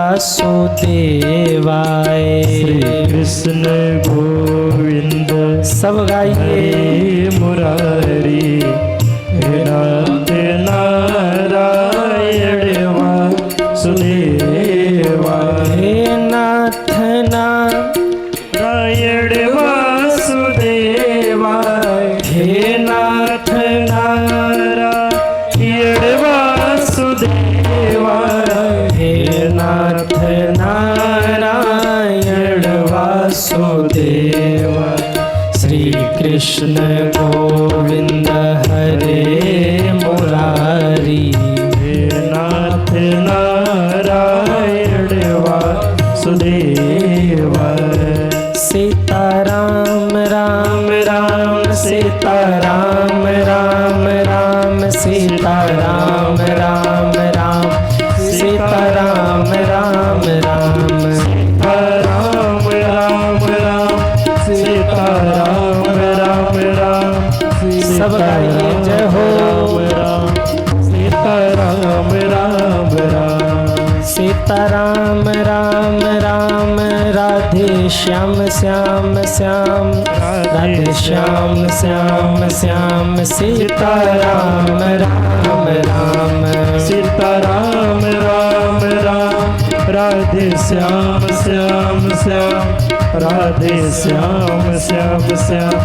वासुदेवाय। श्री कृष्ण गोविंद सब गाइए। मुरारी हे नाथ नारायण वासुदेवाय। हे नाथ नारायण वासुदेवाय। हे नाथ नारायण वासुदेवाय। हे नाथ नारायण वासुदेवाय। श्री कृष्ण गोविंद हरे मुरारी। हे नाथ नारायण वासुदेवाय। सीताराम राम राम सीताराम राम राम सीताराम राम राम सीताराम राम राम राम राम राम सीताराम राम राम। सब गाइए जय हो। राम सीताराम राम राम। सीताराम राम राम राधे श्याम श्याम श्याम राधे श्याम श्याम श्याम सीताराम राम राम सीताराम राम राम। राधे श्याम श्याम श्याम राधे श्याम श्याम श्याम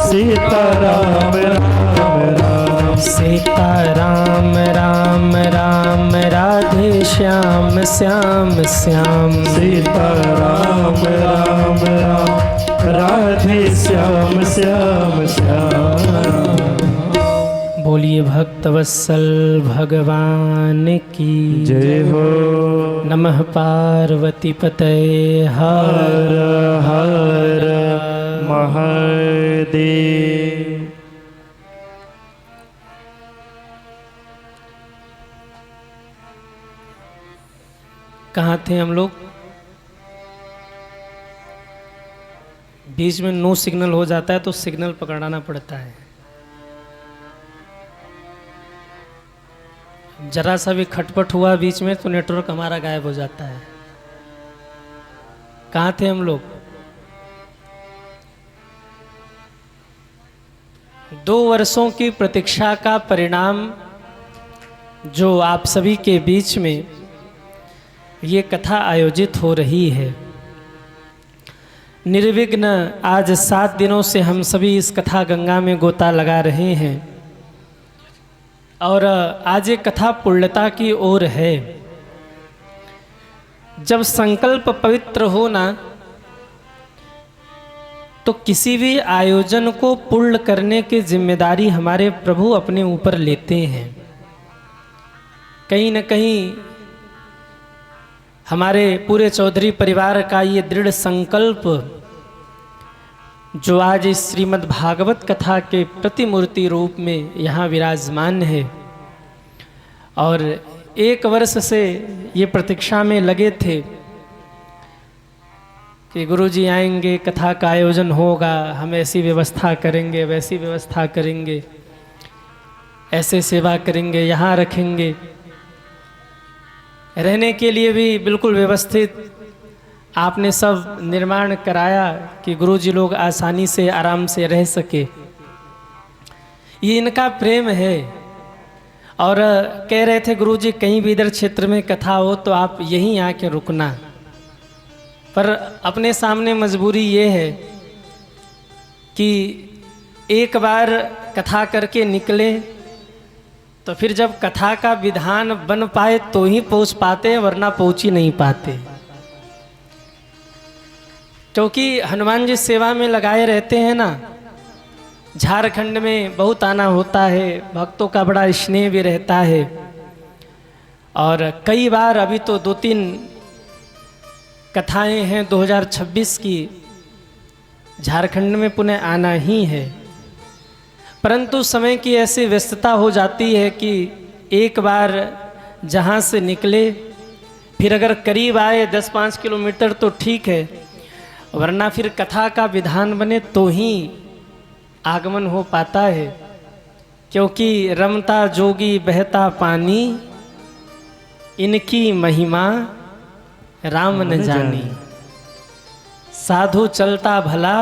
सीताराम राम राम। सीताराम राम राम राधे श्याम श्याम श्याम सीताराम राम राम राधे श्याम श्याम श्याम। बोलिए भक्तवत्सल भगवान की जय हो। नमः पार्वती पतये हर हर महादेव। कहाँ थे हम लोग? बीच में नो सिग्नल हो जाता है तो सिग्नल पकड़ाना पड़ता है। जरा सा भी खटपट हुआ बीच में तो नेटवर्क हमारा गायब हो जाता है। कहाँ थे हम लोग? 2 वर्षों की प्रतीक्षा का परिणाम जो आप सभी के बीच में ये कथा आयोजित हो रही है। निर्विघ्न आज 7 दिनों से हम सभी इस कथा गंगा में गोता लगा रहे हैं और आज ये कथा पूर्णता की ओर है। जब संकल्प पवित्र हो ना तो किसी भी आयोजन को पूर्ण करने की जिम्मेदारी हमारे प्रभु अपने ऊपर लेते हैं। कहीं न कहीं हमारे पूरे चौधरी परिवार का ये दृढ़ संकल्प जो आज इस श्रीमद् भागवत कथा के प्रतिमूर्ति रूप में यहाँ विराजमान है और 1 वर्ष से ये प्रतीक्षा में लगे थे कि गुरुजी आएंगे, कथा का आयोजन होगा, हम ऐसी व्यवस्था करेंगे, वैसी व्यवस्था करेंगे, ऐसे सेवा करेंगे, यहाँ रखेंगे। रहने के लिए भी बिल्कुल व्यवस्थित आपने सब निर्माण कराया कि गुरुजी लोग आसानी से आराम से रह सके। ये इनका प्रेम है और कह रहे थे गुरुजी कहीं भी इधर क्षेत्र में कथा हो तो आप यहीं आके रुकना। पर अपने सामने मजबूरी ये है कि एक बार कथा करके निकले तो फिर जब कथा का विधान बन पाए तो ही पहुंच पाते, वरना पहुंच ही नहीं पाते। क्योंकि हनुमान जी सेवा में लगाए रहते हैं ना, झारखंड में बहुत आना होता है, भक्तों का बड़ा स्नेह भी रहता है और कई बार अभी तो 2-3 कथाएं हैं 2026 की, झारखंड में पुनः आना ही है। परंतु समय की ऐसी व्यस्तता हो जाती है कि एक बार जहाँ से निकले फिर अगर करीब आए 10-5 किलोमीटर तो ठीक है, वरना फिर कथा का विधान बने तो ही आगमन हो पाता है। क्योंकि रमता जोगी बहता पानी, इनकी महिमा राम न जानी। साधु चलता भला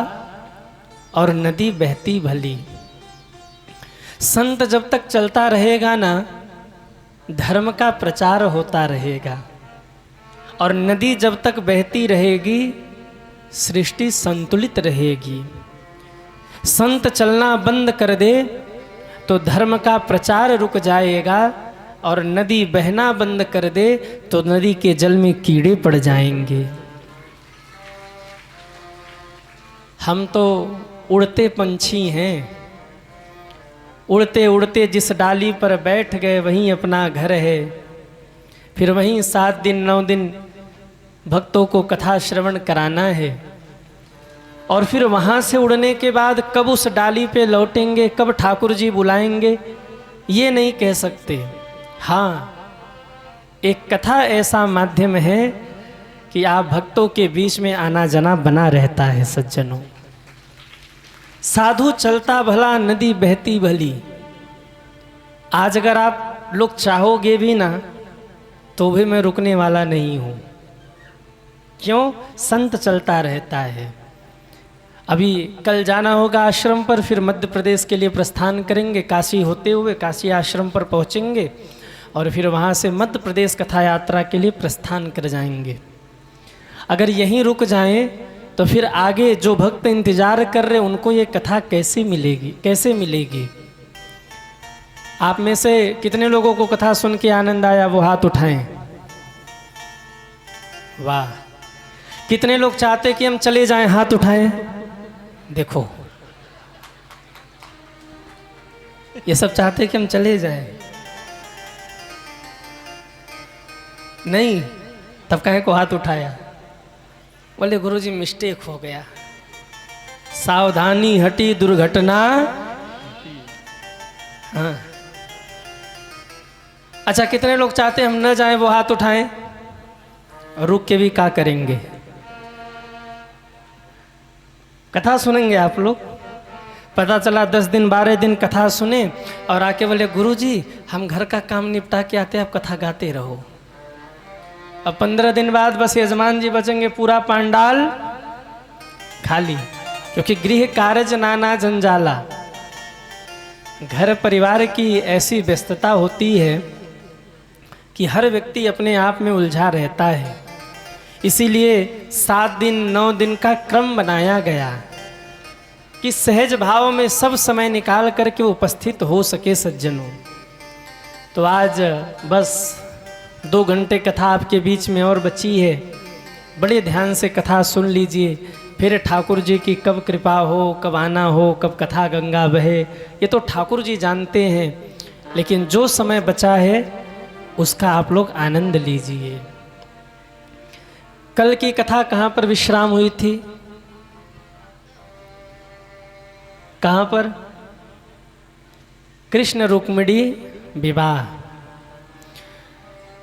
और नदी बहती भली। संत जब तक चलता रहेगा ना, धर्म का प्रचार होता रहेगा, और नदी जब तक बहती रहेगी सृष्टि संतुलित रहेगी। संत चलना बंद कर दे तो धर्म का प्रचार रुक जाएगा, और नदी बहना बंद कर दे तो नदी के जल में कीड़े पड़ जाएंगे। हम तो उड़ते पंछी हैं, उड़ते उड़ते जिस डाली पर बैठ गए वहीं अपना घर है। फिर वहीं 7 दिन 9 दिन भक्तों को कथा श्रवण कराना है, और फिर वहाँ से उड़ने के बाद कब उस डाली पे लौटेंगे, कब ठाकुर जी बुलाएंगे, ये नहीं कह सकते। हाँ, एक कथा ऐसा माध्यम है कि आप भक्तों के बीच में आना जाना बना रहता है। सज्जनों, साधु चलता भला नदी बहती भली। आज अगर आप लोग चाहोगे भी ना तो भी मैं रुकने वाला नहीं हूँ। क्यों? संत चलता रहता है। अभी कल जाना होगा आश्रम पर, फिर मध्य प्रदेश के लिए प्रस्थान करेंगे। काशी होते हुए काशी आश्रम पर पहुँचेंगे और फिर वहाँ से मध्य प्रदेश कथा यात्रा के लिए प्रस्थान कर जाएंगे। अगर यहीं रुक जाएं तो फिर आगे जो भक्त इंतजार कर रहे उनको ये कथा कैसे मिलेगी, कैसे मिलेगी? आप में से कितने लोगों को कथा सुन के आनंद आया, वो हाथ उठाएं। वाह! कितने लोग चाहते कि हम चले जाएं, हाथ उठाएं। देखो, ये सब चाहते कि हम चले जाएं। नहीं, तब काहे को हाथ उठाया? बोले गुरुजी मिस्टेक हो गया, सावधानी हटी दुर्घटना। हाँ, अच्छा, कितने लोग चाहते हम न जाएं, वो हाथ उठाएं। रुक के भी क्या करेंगे? कथा सुनेंगे आप लोग। पता चला 10 दिन 12 दिन कथा सुने और आके बोले गुरुजी हम घर का काम निपटा के आते, आप कथा गाते रहो। अब 15 दिन बाद बस यजमान जी बचेंगे, पूरा पांडाल खाली, क्योंकि गृह कार्य नाना जंजाला। घर परिवार की ऐसी व्यस्तता होती है कि हर व्यक्ति अपने आप में उलझा रहता है। इसीलिए 7 दिन 9 दिन का क्रम बनाया गया कि सहज भाव में सब समय निकाल करके उपस्थित हो सके सज्जनों। तो आज बस 2 घंटे कथा आपके बीच में और बची है। बड़े ध्यान से कथा सुन लीजिए। फिर ठाकुर जी की कब कृपा हो, कब आना हो, कब कथा गंगा बहे, ये तो ठाकुर जी जानते हैं। लेकिन जो समय बचा है उसका आप लोग आनंद लीजिए। कल की कथा कहाँ पर विश्राम हुई थी? कहाँ पर? कृष्ण रुक्मिणी विवाह।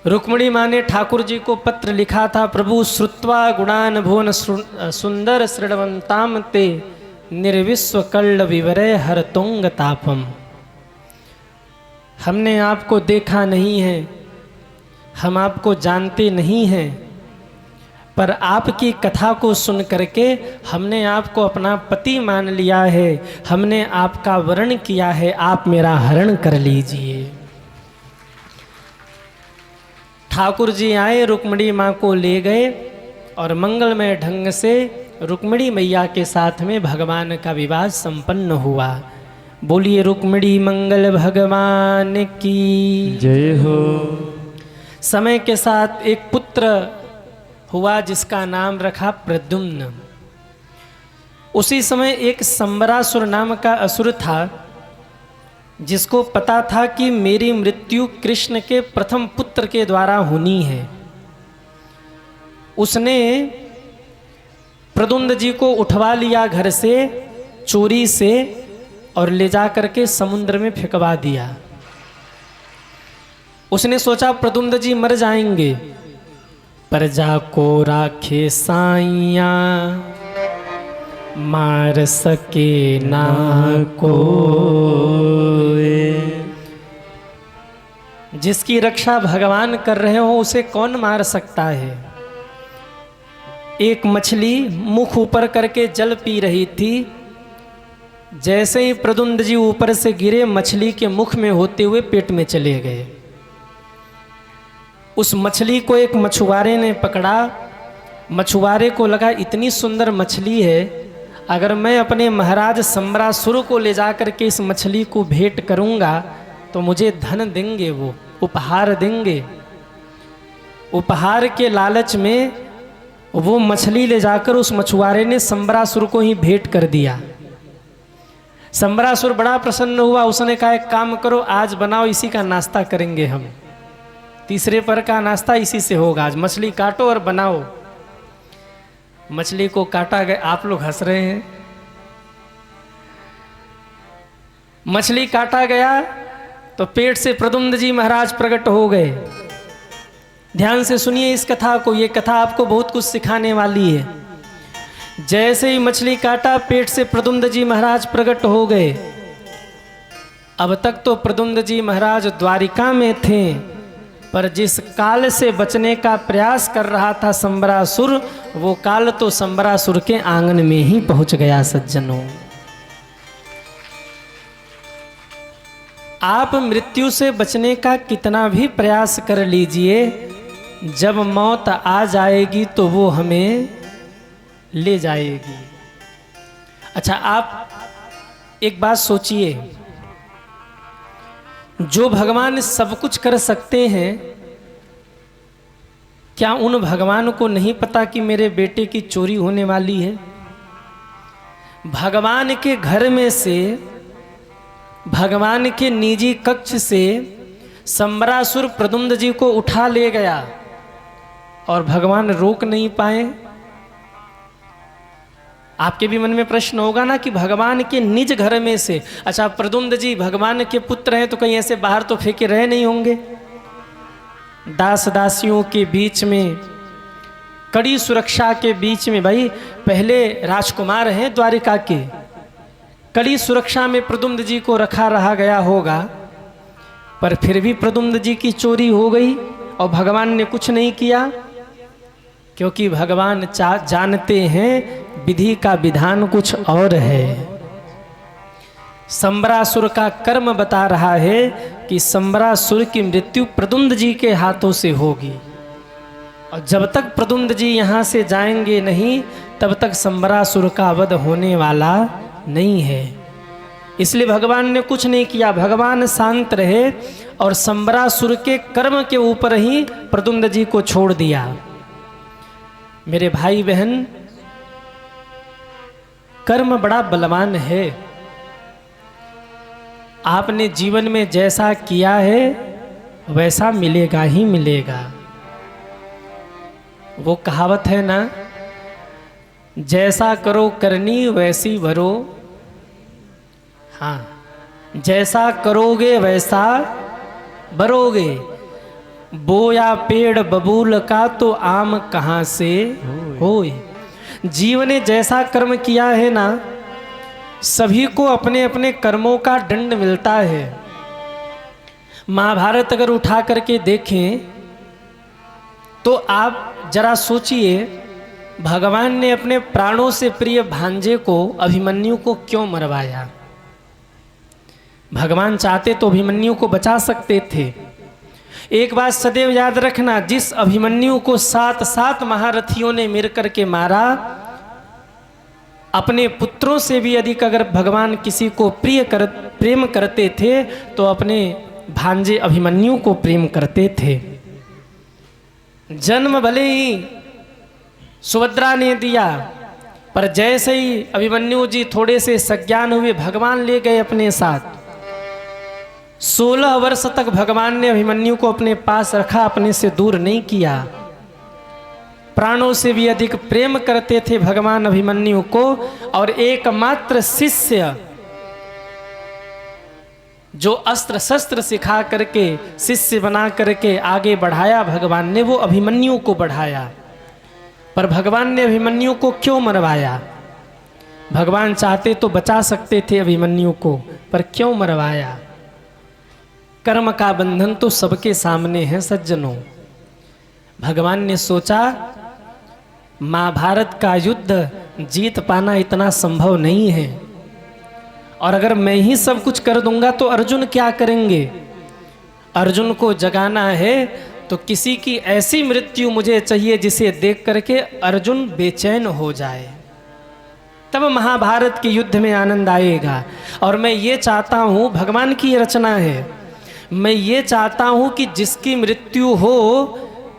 रुक्मिणी माँ ने ठाकुर जी को पत्र लिखा था, प्रभु श्रुत्वा गुणान भुवन सुंदर श्रृणवंताम ते निर्विश्व कल्ल विवरय हर तुंग तापम। हमने आपको देखा नहीं है, हम आपको जानते नहीं हैं, पर आपकी कथा को सुन करके हमने आपको अपना पति मान लिया है, हमने आपका वर्ण किया है, आप मेरा हरण कर लीजिए। ठाकुर जी आए, रुक्मिणी माँ को ले गए और मंगलमय ढंग से रुक्मिणी मैया के साथ में भगवान का विवाह संपन्न हुआ। बोलिए रुक्मिणी मंगल भगवान की जय हो। समय के साथ एक पुत्र हुआ जिसका नाम रखा प्रद्युम्न। उसी समय एक संबरासुर नाम का असुर था जिसको पता था कि मेरी मृत्यु कृष्ण के प्रथम पुत्र के द्वारा होनी है। उसने प्रद्युम्न जी को उठवा लिया घर से चोरी से और ले जा करके समुद्र में फेंकवा दिया। उसने सोचा प्रद्युम्न जी मर जाएंगे, प्रजा को राखे साइया मार सके ना कोई। जिसकी रक्षा भगवान कर रहे हो उसे कौन मार सकता है? एक मछली मुख ऊपर करके जल पी रही थी। जैसे ही प्रद्युम्न जी ऊपर से गिरे, मछली के मुख में होते हुए पेट में चले गए। उस मछली को एक मछुआरे ने पकड़ा। मछुआरे को लगा इतनी सुंदर मछली है, अगर मैं अपने महाराज सम्बरासुर को ले जाकर के इस मछली को भेंट करूंगा तो मुझे धन देंगे, वो उपहार देंगे। उपहार के लालच में वो मछली ले जाकर उस मछुआरे ने सम्बरासुर को ही भेंट कर दिया। सम्बरासुर बड़ा प्रसन्न हुआ। उसने कहा एक काम करो, आज बनाओ, इसी का नाश्ता करेंगे हम। तीसरे पर का नाश्ता इसी से होगा, आज मछली काटो और बनाओ। मछली को काटा गया। आप लोग हंस रहे हैं। मछली काटा गया तो पेट से प्रद्युम्न जी महाराज प्रकट हो गए। ध्यान से सुनिए इस कथा को, ये कथा आपको बहुत कुछ सिखाने वाली है। जैसे ही मछली काटा, पेट से प्रद्युम्न जी महाराज प्रकट हो गए। अब तक तो प्रद्युम्न जी महाराज द्वारिका में थे, पर जिस काल से बचने का प्रयास कर रहा था सम्बरासुर, वो काल तो सम्बरासुर के आंगन में ही पहुंच गया। सज्जनों, आप मृत्यु से बचने का कितना भी प्रयास कर लीजिए, जब मौत आ जाएगी तो वो हमें ले जाएगी। अच्छा, आप एक बात सोचिए, जो भगवान सब कुछ कर सकते हैं, क्या उन भगवान को नहीं पता कि मेरे बेटे की चोरी होने वाली है? भगवान के घर में से, भगवान के निजी कक्ष से सम्बरासुर प्रद्युम्न जी को उठा ले गया और भगवान रोक नहीं पाए। आपके भी मन में प्रश्न होगा ना कि भगवान के निज घर में से, अच्छा प्रद्युम्न जी भगवान के पुत्र हैं तो कहीं ऐसे बाहर तो फेंके रहे नहीं होंगे। दास दासियों के बीच में, कड़ी सुरक्षा के बीच में, भाई पहले राजकुमार हैं द्वारिका के, कड़ी सुरक्षा में प्रद्युम्न जी को रहा गया होगा, पर फिर भी प्रद्युम्न जी की चोरी हो गई और भगवान ने कुछ नहीं किया, क्योंकि भगवान जानते हैं विधि का विधान कुछ और है। सम्बरासुर का कर्म बता रहा है कि सम्बरासुर की मृत्यु प्रद्युम्न जी के हाथों से होगी, और जब तक प्रद्युम्न जी यहाँ से जाएंगे नहीं, तब तक सम्बरासुर का वध होने वाला नहीं है। इसलिए भगवान ने कुछ नहीं किया, भगवान शांत रहे और सम्बरासुर के कर्म के ऊपर ही प्रद्युम्न जी को छोड़ दिया। मेरे भाई बहन, कर्म बड़ा बलवान है। आपने जीवन में जैसा किया है वैसा मिलेगा ही मिलेगा। वो कहावत है ना, जैसा करो करनी वैसी भरो। हाँ, जैसा करोगे वैसा भरोगे। बोया पेड़ बबूल का तो आम कहाँ से होए। जीवन ने जैसा कर्म किया है ना, सभी को अपने अपने कर्मों का दंड मिलता है। महाभारत अगर उठा करके देखें तो आप जरा सोचिए, भगवान ने अपने प्राणों से प्रिय भांजे को, अभिमन्यु को क्यों मरवाया? भगवान चाहते तो अभिमन्यु को बचा सकते थे। एक बात सदैव याद रखना, जिस अभिमन्यु को 7 महारथियों ने मिल करके मारा, अपने पुत्रों से भी अधिक अगर भगवान किसी को प्रेम करते थे तो अपने भांजे अभिमन्यु को प्रेम करते थे। जन्म भले ही सुभद्रा ने दिया, पर जैसे ही अभिमन्यु जी थोड़े से सज्ञान हुए, भगवान ले गए अपने साथ। 16 वर्ष तक भगवान ने अभिमन्यु को अपने पास रखा, अपने से दूर नहीं किया। प्राणों से भी अधिक प्रेम करते थे भगवान अभिमन्यु को। और एकमात्र शिष्य जो अस्त्र शस्त्र सिखा करके, शिष्य बना करके आगे बढ़ाया भगवान ने, वो अभिमन्यु को बढ़ाया। पर भगवान ने अभिमन्यु को क्यों मरवाया? भगवान चाहते तो बचा सकते थे अभिमन्यु को, पर क्यों मरवाया? कर्म का बंधन तो सबके सामने है सज्जनों। भगवान ने सोचा महाभारत का युद्ध जीत पाना इतना संभव नहीं है। और अगर मैं ही सब कुछ कर दूंगा तो अर्जुन क्या करेंगे? अर्जुन को जगाना है तो किसी की ऐसी मृत्यु मुझे चाहिए जिसे देख करके अर्जुन बेचैन हो जाए, तब महाभारत के युद्ध में आनंद आएगा। और मैं ये चाहता हूँ, भगवान की रचना है, मैं ये चाहता हूँ कि जिसकी मृत्यु हो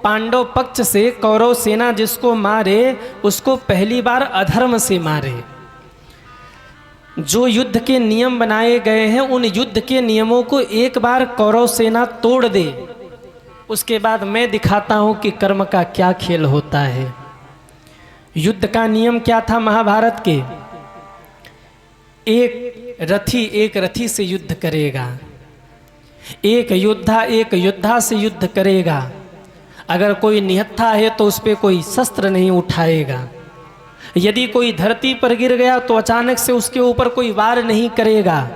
पांडव पक्ष से, कौरव सेना जिसको मारे उसको पहली बार अधर्म से मारे। जो युद्ध के नियम बनाए गए हैं उन युद्ध के नियमों को एक बार कौरव सेना तोड़ दे, उसके बाद मैं दिखाता हूं कि कर्म का क्या खेल होता है। युद्ध का नियम क्या था महाभारत के? एक रथी से युद्ध करेगा, एक योद्धा से युद्ध करेगा। अगर कोई निहत्था है तो उस पर कोई शस्त्र नहीं उठाएगा। यदि कोई धरती पर गिर गया तो अचानक से उसके ऊपर कोई वार नहीं करेगा।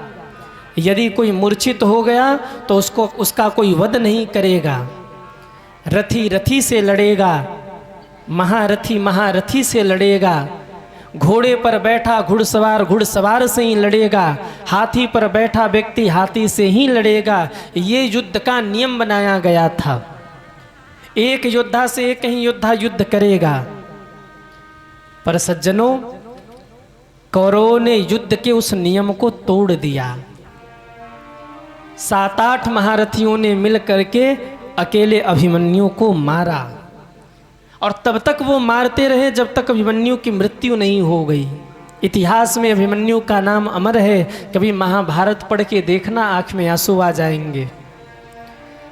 यदि कोई मूर्छित हो गया तो उसका कोई वध नहीं करेगा। रथी से लड़ेगा, महारथी से लड़ेगा। घोड़े पर बैठा घुड़सवार से ही लड़ेगा। हाथी पर बैठा व्यक्ति हाथी से ही लड़ेगा। ये युद्ध का नियम बनाया गया था। एक योद्धा से एक ही योद्धा युद्ध करेगा। पर सज्जनों, कौरवों ने युद्ध के उस नियम को तोड़ दिया। 7-8 महारथियों ने मिल करके अकेले अभिमन्यु को मारा, और तब तक वो मारते रहे जब तक अभिमन्यु की मृत्यु नहीं हो गई। इतिहास में अभिमन्यु का नाम अमर है। कभी महाभारत पढ़ के देखना, आंख में आंसू आ जाएंगे।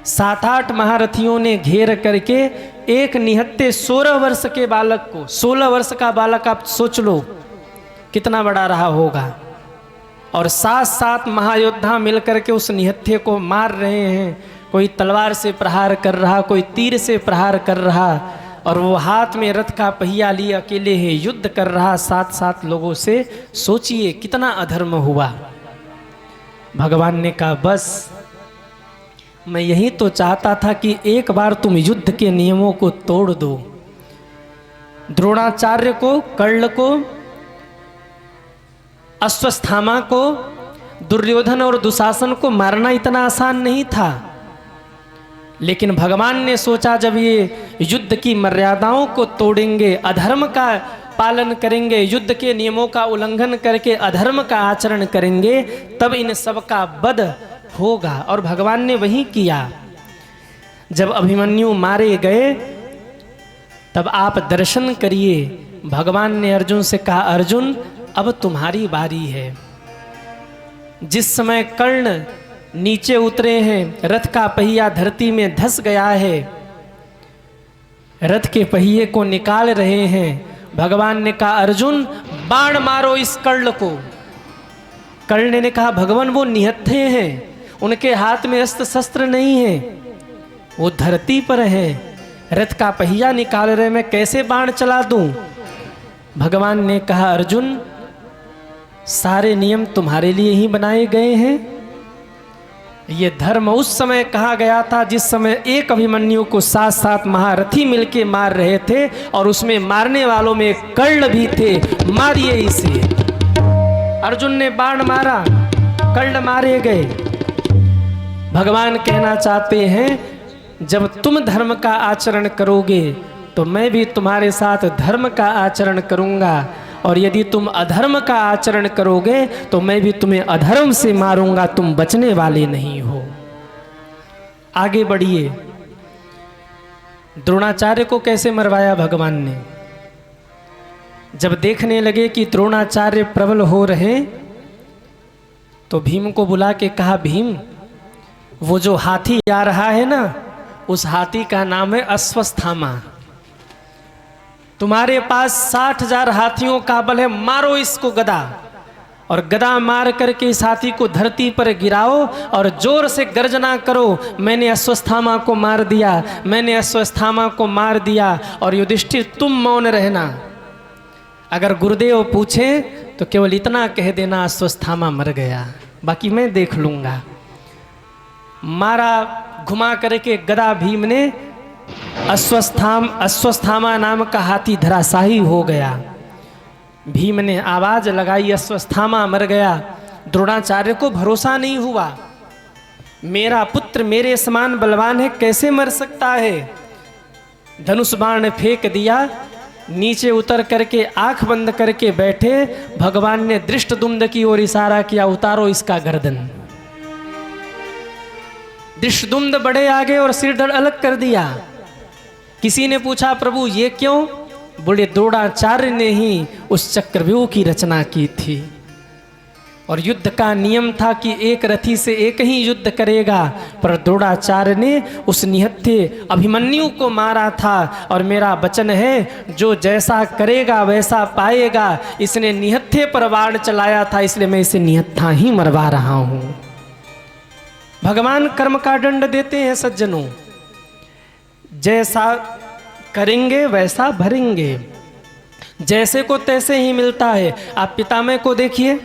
7-8 महारथियों ने घेर करके एक निहत्थे 16 वर्ष के बालक को, 16 वर्ष का बालक आप सोच लो कितना बड़ा रहा होगा, और 7-7 महायोद्धा मिलकर के उस निहत्थे को मार रहे हैं। कोई तलवार से प्रहार कर रहा, कोई तीर से प्रहार कर रहा, और वो हाथ में रथ का पहिया लिए अकेले है युद्ध कर रहा 7-7 लोगों से। सोचिए कितना अधर्म हुआ। भगवान ने कहा बस, मैं यही तो चाहता था कि एक बार तुम युद्ध के नियमों को तोड़ दो। द्रोणाचार्य को, कर्ण को, अश्वत्थामा को, दुर्योधन और दुशासन को मारना इतना आसान नहीं था। लेकिन भगवान ने सोचा जब ये युद्ध की मर्यादाओं को तोड़ेंगे, अधर्म का पालन करेंगे, युद्ध के नियमों का उल्लंघन करके अधर्म का आचरण करेंगे, तब इन सब का वध होगा। और भगवान ने वही किया। जब अभिमन्यु मारे गए तब आप दर्शन करिए। भगवान ने अर्जुन से कहा, अर्जुन अब तुम्हारी बारी है। जिस समय कर्ण नीचे उतरे हैं, रथ का पहिया धरती में धंस गया है, रथ के पहिए को निकाल रहे हैं, भगवान ने कहा अर्जुन बाण मारो इस कर्ण को। कर्ण ने कहा भगवान वो निहत्थे हैं, उनके हाथ में अस्त्र शस्त्र नहीं है, वो धरती पर है, रथ का पहिया निकाल रहे, मैं कैसे बाण चला दूं? भगवान ने कहा अर्जुन सारे नियम तुम्हारे लिए ही बनाए गए हैं। ये धर्म उस समय कहा गया था जिस समय एक अभिमन्यु को 7-7 महारथी मिलके मार रहे थे, और उसमें मारने वालों में कर्ण भी थे। मारिए इसे। अर्जुन ने बाण मारा, कर्ण मारे गए। भगवान कहना चाहते हैं जब तुम धर्म का आचरण करोगे तो मैं भी तुम्हारे साथ धर्म का आचरण करूंगा, और यदि तुम अधर्म का आचरण करोगे तो मैं भी तुम्हें अधर्म से मारूंगा, तुम बचने वाले नहीं हो। आगे बढ़िए। द्रोणाचार्य को कैसे मरवाया भगवान ने? जब देखने लगे कि द्रोणाचार्य प्रबल हो रहे तो भीम को बुला के कहा, भीम वो जो हाथी आ रहा है ना, उस हाथी का नाम है अश्वत्थामा। तुम्हारे पास 60,000 हाथियों का बल है, मारो इसको गदा, और गदा मार करके इस हाथी को धरती पर गिराओ और जोर से गर्जना करो, मैंने अश्वत्थामा को मार दिया, मैंने अश्वत्थामा को मार दिया। और युधिष्ठिर तुम मौन रहना, अगर गुरुदेव पूछें तो केवल इतना कह देना अश्वत्थामा मर गया, बाकी मैं देख लूँगा। मारा, घुमा करके गदा भीम ने अश्वस्थामा नाम का हाथी धराशाही हो गया। भीम ने आवाज लगाई, अश्वस्थामा मर गया। द्रोणाचार्य को भरोसा नहीं हुआ, मेरा पुत्र मेरे समान बलवान है, कैसे मर सकता है। धनुष बाण फेंक दिया, नीचे उतर करके आंख बंद करके बैठे। भगवान ने दृष्टद्युम्न की ओर इशारा किया, उतारो इसका गर्दन। दृष्टद्युम्न बढ़े आगे और सिर धड़ अलग कर दिया। किसी ने पूछा, प्रभु ये क्यों? बोले, द्रोणाचार्य ने ही उस चक्रव्यूह की रचना की थी और युद्ध का नियम था कि एक रथी से एक ही युद्ध करेगा, पर द्रोणाचार्य ने उस निहत्थे अभिमन्यु को मारा था और मेरा वचन है जो जैसा करेगा वैसा पाएगा। इसने निहत्थे पर बाण चलाया था, इसलिए मैं इसे निहत्था ही मरवा रहा हूं। भगवान कर्म का दंड देते हैं सज्जनों, जैसा करेंगे वैसा भरेंगे, जैसे को तैसे ही मिलता है। आप पितामह को देखिए,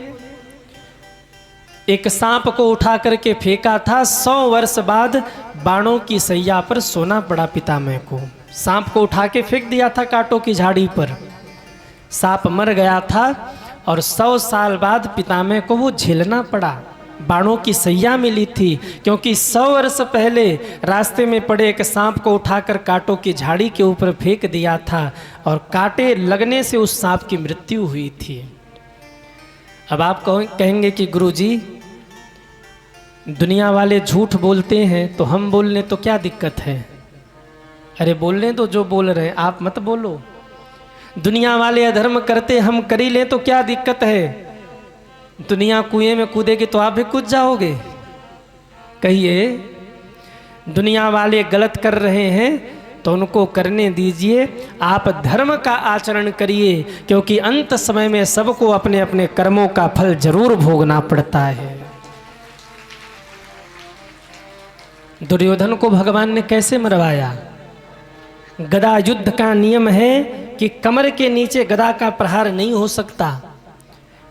एक सांप को उठा करके फेंका था, 100 वर्ष बाद बाणों की सैया पर सोना पड़ा पितामह को। सांप को उठा के फेंक दिया था कांटों की झाड़ी पर, सांप मर गया था और 100 साल बाद पितामह को वो झेलना पड़ा। बाणों की सैया मिली थी क्योंकि 100 वर्ष पहले रास्ते में पड़े एक सांप को उठाकर कांटों की झाड़ी के ऊपर फेंक दिया था और कांटे लगने से उस सांप की मृत्यु हुई थी। अब आप कहेंगे कि गुरुजी दुनिया वाले झूठ बोलते हैं तो हम बोलने तो क्या दिक्कत है? अरे बोलने तो जो बोल रहे हैं, आप मत बोलो। दुनिया वाले अधर्म करते हम कर ही लें तो क्या दिक्कत है? दुनिया कुएं में कूदेगी तो आप भी कूद जाओगे? कहिए, दुनिया वाले गलत कर रहे हैं तो उनको करने दीजिए, आप धर्म का आचरण करिए, क्योंकि अंत समय में सबको अपने अपने कर्मों का फल जरूर भोगना पड़ता है। दुर्योधन को भगवान ने कैसे मरवाया? गदा युद्ध का नियम है कि कमर के नीचे गदा का प्रहार नहीं हो सकता।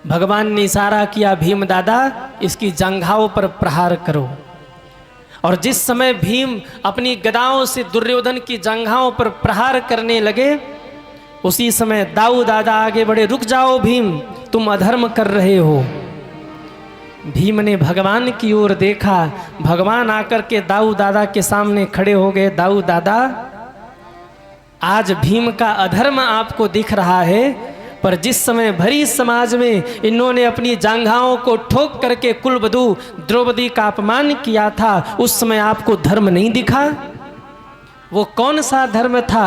भगवान ने इशारा किया, भीम दादा इसकी जंघाओं पर प्रहार करो। और जिस समय भीम अपनी गदाओं से दुर्योधन की जंघाओं पर प्रहार करने लगे, उसी समय दाऊ दादा आगे बढ़े, रुक जाओ भीम, तुम अधर्म कर रहे हो। भीम ने भगवान की ओर देखा, भगवान आकर के दाऊ दादा के सामने खड़े हो गए। दाऊ दादा, आज भीम का अधर्म आपको दिख रहा है, पर जिस समय भरी समाज में इन्होंने अपनी जांघाओं को ठोक करके कुलवधू द्रौपदी का अपमान किया था, उस समय आपको धर्म नहीं दिखा? वो कौन सा धर्म था?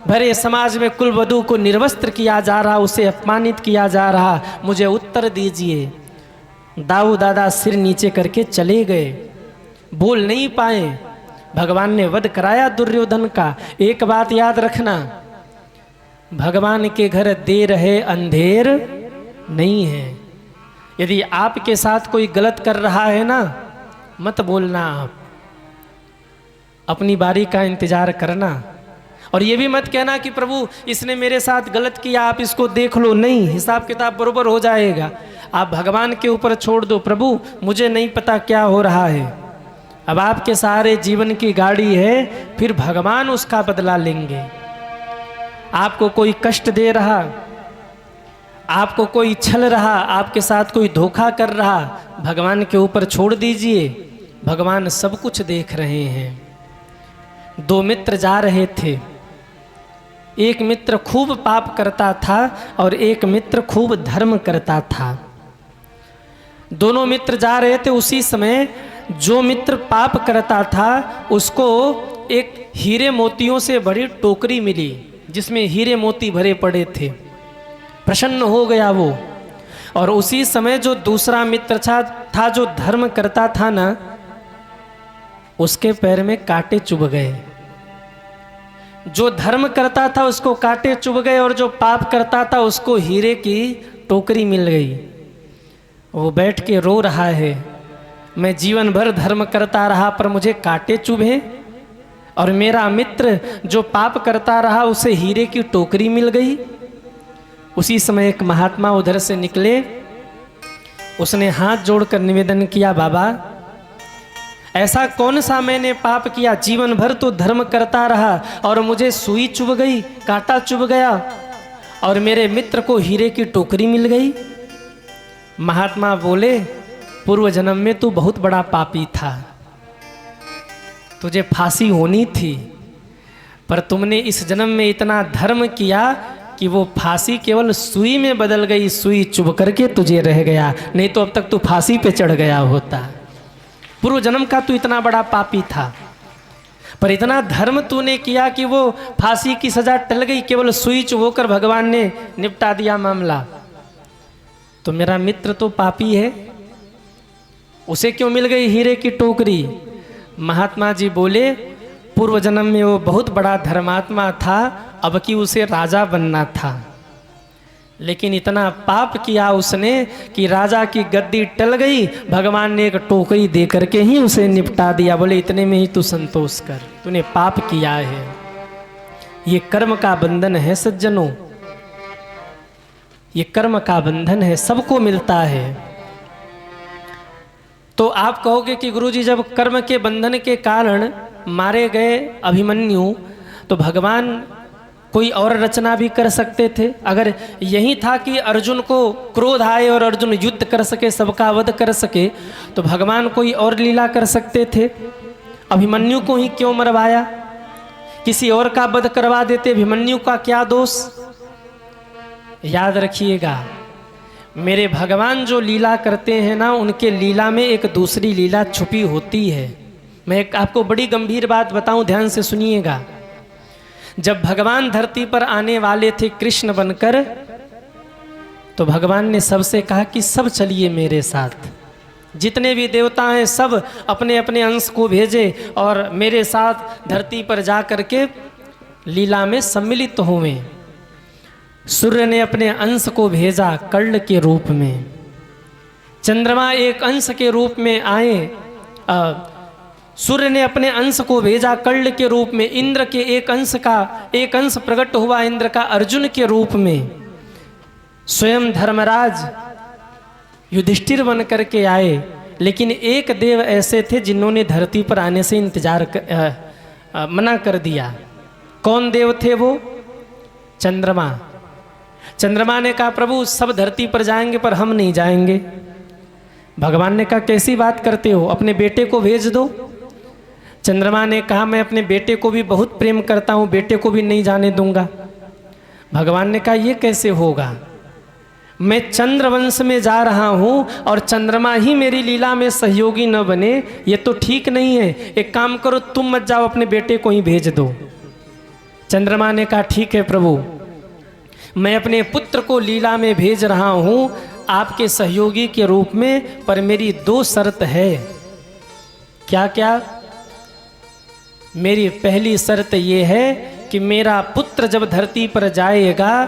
भरे समाज में कुलवधू को निर्वस्त्र किया जा रहा, उसे अपमानित किया जा रहा, मुझे उत्तर दीजिए। दाऊ दादा सिर नीचे करके चले गए, बोल नहीं पाए। भगवान ने वध कराया दुर्योधन का। एक बात याद रखना, भगवान के घर देर है अंधेर नहीं है। यदि आपके साथ कोई गलत कर रहा है ना, मत बोलना, आप अपनी बारी का इंतजार करना। और ये भी मत कहना कि प्रभु इसने मेरे साथ गलत किया, आप इसको देख लो। नहीं, हिसाब किताब बरोबर हो जाएगा। आप भगवान के ऊपर छोड़ दो, प्रभु मुझे नहीं पता क्या हो रहा है। अब आपके सारे जीवन की गाड़ी है, फिर भगवान उसका बदला लेंगे। आपको कोई कष्ट दे रहा, आपको कोई छल रहा, आपके साथ कोई धोखा कर रहा, भगवान के ऊपर छोड़ दीजिए, भगवान सब कुछ देख रहे हैं। 2 मित्र जा रहे थे, एक मित्र खूब पाप करता था और एक मित्र खूब धर्म करता था। दोनों मित्र जा रहे थे। उसी समय जो मित्र पाप करता था उसको एक हीरे मोतियों से भरी टोकरी मिली जिसमें हीरे मोती भरे पड़े थे। प्रसन्न हो गया वो। और उसी समय जो दूसरा मित्र था जो धर्म करता था ना, उसके पैर में कांटे चुभ गए। जो धर्म करता था उसको कांटे चुभ गए और जो पाप करता था उसको हीरे की टोकरी मिल गई। वो बैठ के रो रहा है, मैं जीवन भर धर्म करता रहा पर मुझे कांटे चुभे, और मेरा मित्र जो पाप करता रहा उसे हीरे की टोकरी मिल गई। उसी समय एक महात्मा उधर से निकले, उसने हाथ जोड़कर निवेदन किया, बाबा ऐसा कौन सा मैंने पाप किया, जीवन भर तो धर्म करता रहा और मुझे सुई चुभ गई, कांटा चुभ गया और मेरे मित्र को हीरे की टोकरी मिल गई। महात्मा बोले, पूर्व जन्म में तू बहुत बड़ा पापी था, तुझे फांसी होनी थी, पर तुमने इस जन्म में इतना धर्म किया कि वो फांसी केवल सुई में बदल गई, सुई चुभ करके तुझे रह गया, नहीं तो अब तक तू फांसी पे चढ़ गया होता। पूर्व जन्म का तू इतना बड़ा पापी था, पर इतना धर्म तूने किया कि वो फांसी की सजा टल गई, केवल सुई चुभोकर भगवान ने निपटा दिया मामला। तो मेरा मित्र तो पापी है, उसे क्यों मिल गई हीरे की टोकरी? महात्मा जी बोले, पूर्व जन्म में वो बहुत बड़ा धर्मात्मा था, अब कि उसे राजा बनना था, लेकिन इतना पाप किया उसने कि राजा की गद्दी टल गई, भगवान ने एक टोकरी दे करके ही उसे निपटा दिया। बोले इतने में ही तू संतोष कर, तूने पाप किया है। ये कर्म का बंधन है सज्जनों, ये कर्म का बंधन है, सबको मिलता है। तो आप कहोगे कि गुरुजी जब कर्म के बंधन के कारण मारे गए अभिमन्यु, तो भगवान कोई और रचना भी कर सकते थे। अगर यही था कि अर्जुन को क्रोध आए और अर्जुन युद्ध कर सके, सबका वध कर सके, तो भगवान कोई और लीला कर सकते थे। अभिमन्यु को ही क्यों मरवाया? किसी और का वध करवा देते, अभिमन्यु का क्या दोष? याद रखिएगा, मेरे भगवान जो लीला करते हैं ना, उनके लीला में एक दूसरी लीला छुपी होती है। मैं एक आपको बड़ी गंभीर बात बताऊं, ध्यान से सुनिएगा। जब भगवान धरती पर आने वाले थे कृष्ण बनकर, तो भगवान ने सबसे कहा कि सब चलिए मेरे साथ, जितने भी देवता हैं सब अपने अपने अंश को भेजे और मेरे साथ धरती पर जा करके लीला में सम्मिलित होवें। सूर्य ने अपने अंश को भेजा कर्ण के रूप में, चंद्रमा एक अंश के रूप में आए, सूर्य ने अपने अंश को भेजा कर्ण के रूप में, इंद्र के एक अंश प्रकट हुआ इंद्र का अर्जुन के रूप में, स्वयं धर्मराज युधिष्ठिर बन करके आए। लेकिन एक देव ऐसे थे जिन्होंने धरती पर आने से मना कर दिया। कौन देव थे वो? चंद्रमा। चंद्रमा ने कहा प्रभु सब धरती पर जाएंगे पर हम नहीं जाएंगे। भगवान ने कहा कैसी बात करते हो, अपने बेटे को भेज दो। चंद्रमा ने कहा मैं अपने बेटे को भी बहुत प्रेम करता हूँ, बेटे को भी नहीं जाने दूंगा। भगवान ने कहा ये कैसे होगा, मैं चंद्रवंश में जा रहा हूँ और चंद्रमा ही मेरी लीला में सहयोगी न बने, ये तो ठीक नहीं है। एक काम करो, तुम मत जाओ, अपने बेटे को ही भेज दो। चंद्रमा ने कहा ठीक है प्रभु, मैं अपने पुत्र को लीला में भेज रहा हूँ आपके सहयोगी के रूप में, पर मेरी दो शर्त है। क्या क्या? मेरी पहली शर्त ये है कि मेरा पुत्र जब धरती पर जाएगा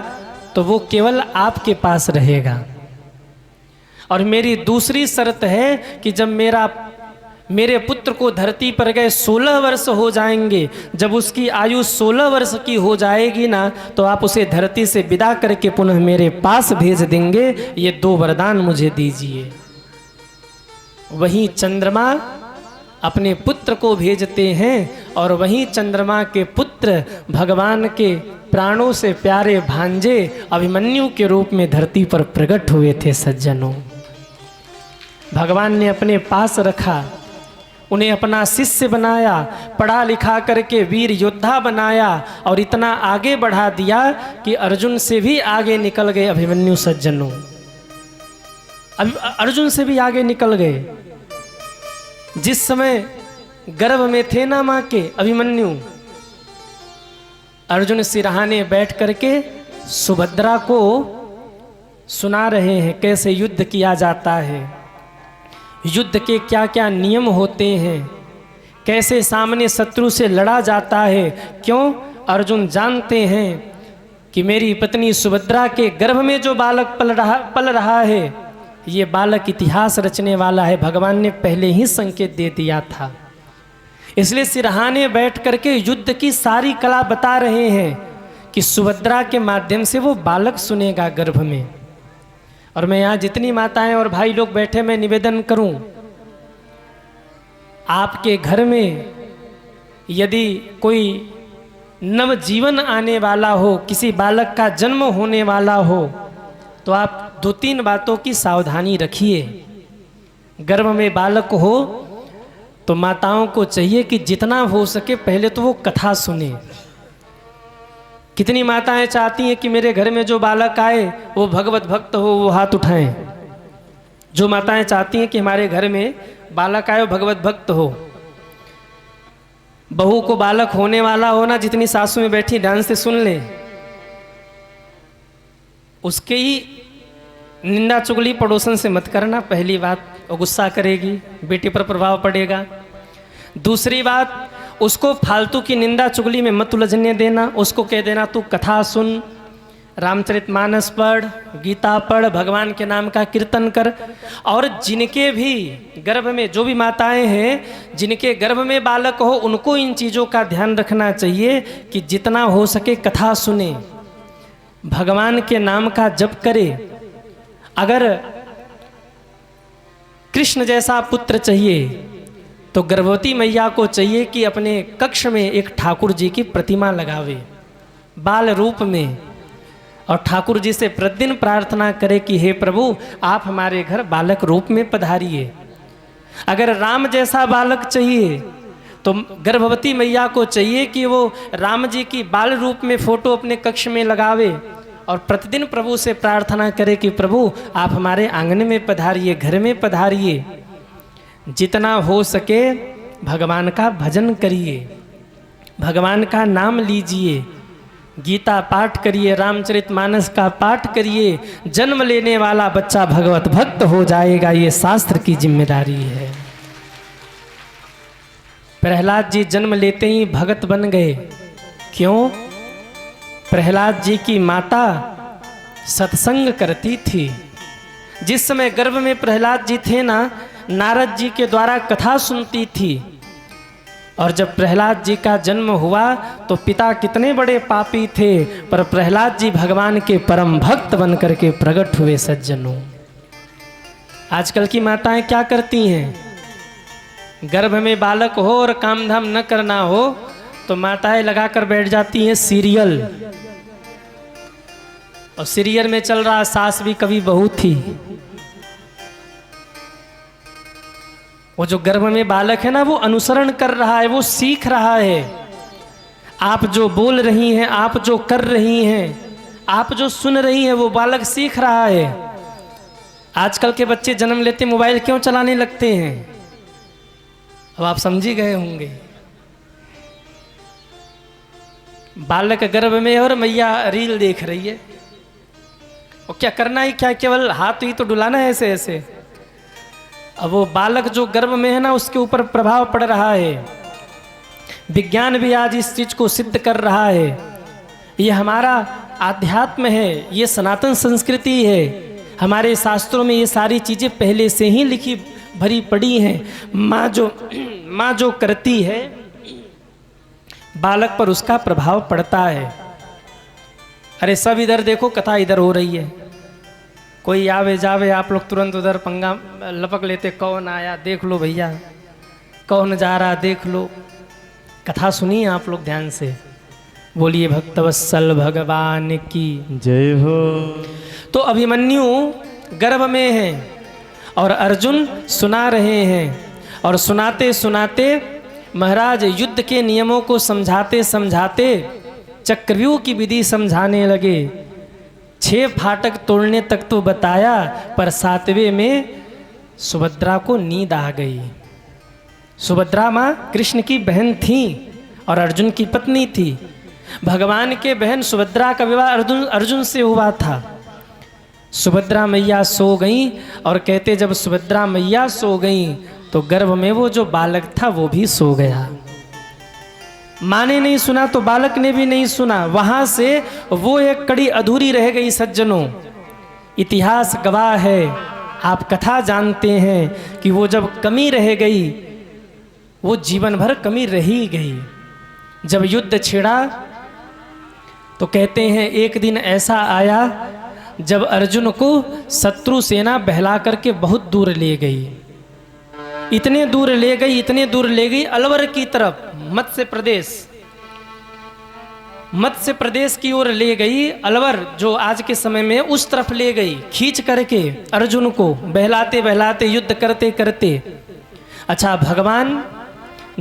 तो वो केवल आपके पास रहेगा, और मेरी दूसरी शर्त है कि जब मेरे पुत्र को धरती पर गए 16 वर्ष हो जाएंगे, जब उसकी आयु 16 वर्ष की हो जाएगी ना, तो आप उसे धरती से विदा करके पुनः मेरे पास भेज देंगे। ये दो वरदान मुझे दीजिए। वहीं चंद्रमा अपने पुत्र को भेजते हैं और वहीं चंद्रमा के पुत्र भगवान के प्राणों से प्यारे भांजे अभिमन्यु के रूप में धरती पर प्रकट हुए थे। सज्जनों, भगवान ने अपने पास रखा, उन्हें अपना शिष्य बनाया, पढ़ा लिखा करके वीर योद्धा बनाया और इतना आगे बढ़ा दिया कि अर्जुन से भी आगे निकल गए अभिमन्यु। सज्जनों, अर्जुन से भी आगे निकल गए। जिस समय गर्भ में थे ना माँ के अभिमन्यु, अर्जुन सिरहाने बैठ करके सुभद्रा को सुना रहे हैं कैसे युद्ध किया जाता है, युद्ध के क्या क्या नियम होते हैं, कैसे सामने शत्रु से लड़ा जाता है। क्यों? अर्जुन जानते हैं कि मेरी पत्नी सुभद्रा के गर्भ में जो बालक पल रहा है, ये बालक इतिहास रचने वाला है। भगवान ने पहले ही संकेत दे दिया था, इसलिए सिरहाने बैठ करके युद्ध की सारी कला बता रहे हैं कि सुभद्रा के माध्यम से वो बालक सुनेगा गर्भ में। और मैं यहाँ जितनी माताएं और भाई लोग बैठे, मैं निवेदन करूं, आपके घर में यदि कोई नवजीवन आने वाला हो, किसी बालक का जन्म होने वाला हो, तो आप 2-3 बातों की सावधानी रखिए। गर्भ में बालक हो तो माताओं को चाहिए कि जितना हो सके पहले तो वो कथा सुने। कितनी माताएं चाहती हैं कि मेरे घर में जो बालक आए वो भगवत भक्त हो, वो हाथ उठाएं। जो माताएं चाहती हैं कि हमारे घर में बालक आए वो भगवत भक्त हो। बहू को बालक होने वाला हो ना, जितनी सासू में बैठी ध्यान से सुन ले, उसके ही निंदा चुगली पड़ोसन से मत करना। पहली बात, वो गुस्सा करेगी, बेटी पर प्रभाव पड़ेगा। दूसरी बात, उसको फालतू की निंदा चुगली में मत उलझने देना। उसको कह देना तू कथा सुन, रामचरितमानस पढ़, गीता पढ़, भगवान के नाम का कीर्तन कर। और जिनके भी गर्भ में, जो भी माताएं हैं जिनके गर्भ में बालक हो, उनको इन चीज़ों का ध्यान रखना चाहिए कि जितना हो सके कथा सुने, भगवान के नाम का जप करे। अगर कृष्ण जैसा पुत्र चाहिए तो गर्भवती मैया को चाहिए कि अपने कक्ष में एक ठाकुर जी की प्रतिमा लगावे बाल रूप में, और ठाकुर जी से प्रतिदिन प्रार्थना करे कि हे प्रभु आप हमारे घर बालक रूप में पधारिए। अगर राम जैसा बालक चाहिए तो गर्भवती मैया को चाहिए कि वो राम जी की बाल रूप में फोटो अपने कक्ष में लगावे और प्रतिदिन प्रभु से प्रार्थना करे कि प्रभु आप हमारे आंगन में पधारिए, घर में पधारिए। जितना हो सके भगवान का भजन करिए, भगवान का नाम लीजिए, गीता पाठ करिए, रामचरितमानस का पाठ करिए। जन्म लेने वाला बच्चा भगवत भक्त हो जाएगा, ये शास्त्र की जिम्मेदारी है। प्रहलाद जी जन्म लेते ही भगत बन गए। क्यों? प्रहलाद जी की माता सत्संग करती थी। जिस समय गर्भ में प्रहलाद जी थे ना, नारद जी के द्वारा कथा सुनती थी। और जब प्रहलाद जी का जन्म हुआ तो पिता कितने बड़े पापी थे, पर प्रहलाद जी भगवान के परम भक्त बन करके प्रकट हुए। सज्जनों, आजकल की माताएं क्या करती हैं? गर्भ में बालक हो और काम धाम न करना हो तो माताएं लगाकर बैठ जाती हैं सीरियल, और सीरियल में चल रहा सास भी कभी बहू थी। वो जो गर्भ में बालक है ना, वो अनुसरण कर रहा है, वो सीख रहा है। आप जो बोल रही हैं, आप जो कर रही हैं, आप जो सुन रही हैं, वो बालक सीख रहा है। आजकल के बच्चे जन्म लेते मोबाइल क्यों चलाने लगते हैं? अब आप समझी गए होंगे। बालक गर्भ में और मैया रील देख रही है, और क्या करना है, क्या केवल हाथ ही तो डुलाना है ऐसे ऐसे। अब वो बालक जो गर्भ में है ना, उसके ऊपर प्रभाव पड़ रहा है। विज्ञान भी आज इस चीज को सिद्ध कर रहा है। ये हमारा आध्यात्म है, ये सनातन संस्कृति है। हमारे शास्त्रों में ये सारी चीजें पहले से ही लिखी भरी पड़ी हैं। माँ जो करती है, बालक पर उसका प्रभाव पड़ता है। अरे सब इधर देखो, कथा इधर हो रही है, कोई आवे जावे आप लोग तुरंत उधर पंगा लपक लेते। कौन आया देख लो भैया, कौन जा रहा देख लो। कथा सुनिए आप लोग ध्यान से। बोलिए भक्तवत्सल भगवान की जय हो। तो अभिमन्यु गर्भ में है और अर्जुन सुना रहे हैं, और सुनाते सुनाते महाराज युद्ध के नियमों को समझाते समझाते चक्रव्यूह की विधि समझाने लगे। 6 फाटक तोड़ने तक तो बताया, पर 7वें में सुभद्रा को नींद आ गई। सुभद्रा माँ कृष्ण की बहन थी और अर्जुन की पत्नी थी। भगवान के बहन सुभद्रा का विवाह अर्जुन से हुआ था। सुभद्रा मैया सो गई, और कहते जब सुभद्रा मैया सो गई तो गर्भ में वो जो बालक था वो भी सो गया। माँ ने नहीं सुना तो बालक ने भी नहीं सुना। वहां से वो एक कड़ी अधूरी रह गई। सज्जनों, इतिहास गवाह है, आप कथा जानते हैं कि वो जब कमी रह गई, वो जीवन भर कमी रही गई। जब युद्ध छिड़ा तो कहते हैं एक दिन ऐसा आया जब अर्जुन को शत्रु सेना बहला करके बहुत दूर ले गई। इतने दूर ले गई, इतने दूर ले गई अलवर की तरफ, मत्स्य प्रदेश की ओर ले गई। अलवर जो आज के समय में उस तरफ ले गई, खींच करके अर्जुन को बहलाते बहलाते युद्ध करते करते। अच्छा, भगवान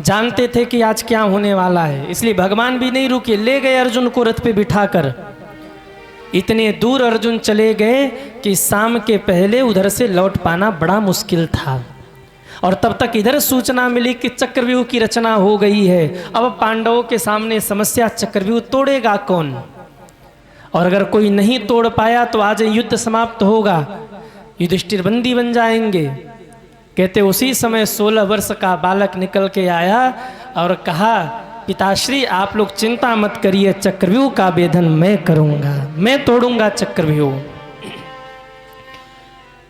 जानते थे कि आज क्या होने वाला है, इसलिए भगवान भी नहीं रुके, ले गए अर्जुन को रथ पे बिठाकर। इतने दूर अर्जुन चले गए कि शाम के पहले उधर से लौट पाना बड़ा मुश्किल था। और तब तक इधर सूचना मिली कि चक्रव्यूह की रचना हो गई है। अब पांडवों के सामने समस्या, चक्रव्यूह तोड़ेगा कौन? और अगर कोई नहीं तोड़ पाया तो आज युद्ध समाप्त होगा, युधिष्ठिर बंदी बन जाएंगे। कहते उसी समय 16 वर्ष का बालक निकल के आया और कहा, पिताश्री आप लोग चिंता मत करिए, चक्रव्यूह का भेदन मैं करूंगा, मैं तोड़ूंगा चक्रव्यूह।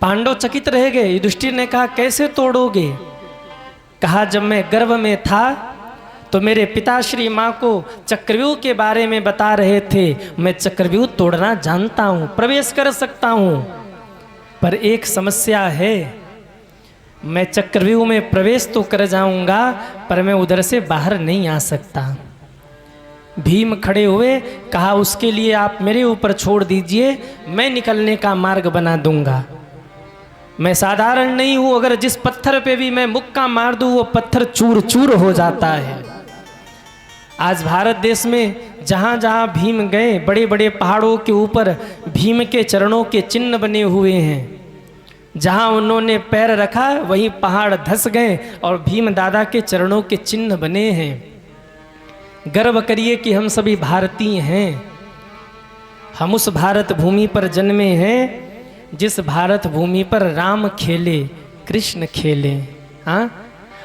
पांडव चकित रह गए। युधिष्ठिर ने कहा, कैसे तोड़ोगे? कहा, जब मैं गर्भ में था तो मेरे पिताश्री माँ को चक्रव्यूह के बारे में बता रहे थे। मैं चक्रव्यूह तोड़ना जानता हूँ, प्रवेश कर सकता हूँ, पर एक समस्या है, मैं चक्रव्यूह में प्रवेश तो कर जाऊंगा पर मैं उधर से बाहर नहीं आ सकता। भीम खड़े हुए, कहा, उसके लिए आप मेरे ऊपर छोड़ दीजिए, मैं निकलने का मार्ग बना दूंगा। मैं साधारण नहीं हूं, अगर जिस पत्थर पे भी मैं मुक्का मार दूं वो पत्थर चूर चूर हो जाता है। आज भारत देश में जहां जहां भीम गए, बड़े बड़े पहाड़ों के ऊपर भीम के चरणों के चिन्ह बने हुए हैं। जहां उन्होंने पैर रखा वहीं पहाड़ धंस गए और भीम दादा के चरणों के चिन्ह बने हैं। गर्व करिए कि हम सभी भारतीय हैं। हम उस भारत भूमि पर जन्मे हैं जिस भारत भूमि पर राम खेले, कृष्ण खेले। हाँ,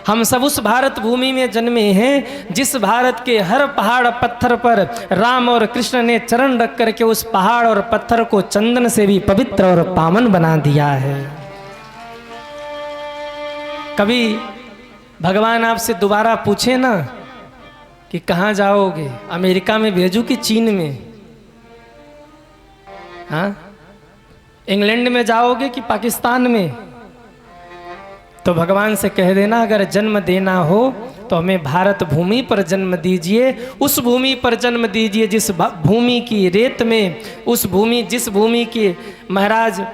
हम सब उस भारत भूमि में जन्मे हैं जिस भारत के हर पहाड़ पत्थर पर राम और कृष्ण ने चरण रख करके उस पहाड़ और पत्थर को चंदन से भी पवित्र और पावन बना दिया है। कभी भगवान आपसे दोबारा पूछे ना कि कहाँ जाओगे, अमेरिका में भेजूं कि चीन में? हाँ, इंग्लैंड में जाओगे कि पाकिस्तान में? तो भगवान से कह देना, अगर जन्म देना हो तो हमें भारत भूमि पर जन्म दीजिए, उस भूमि पर जन्म दीजिए जिस भूमि की रेत में, जिस भूमि के महाराज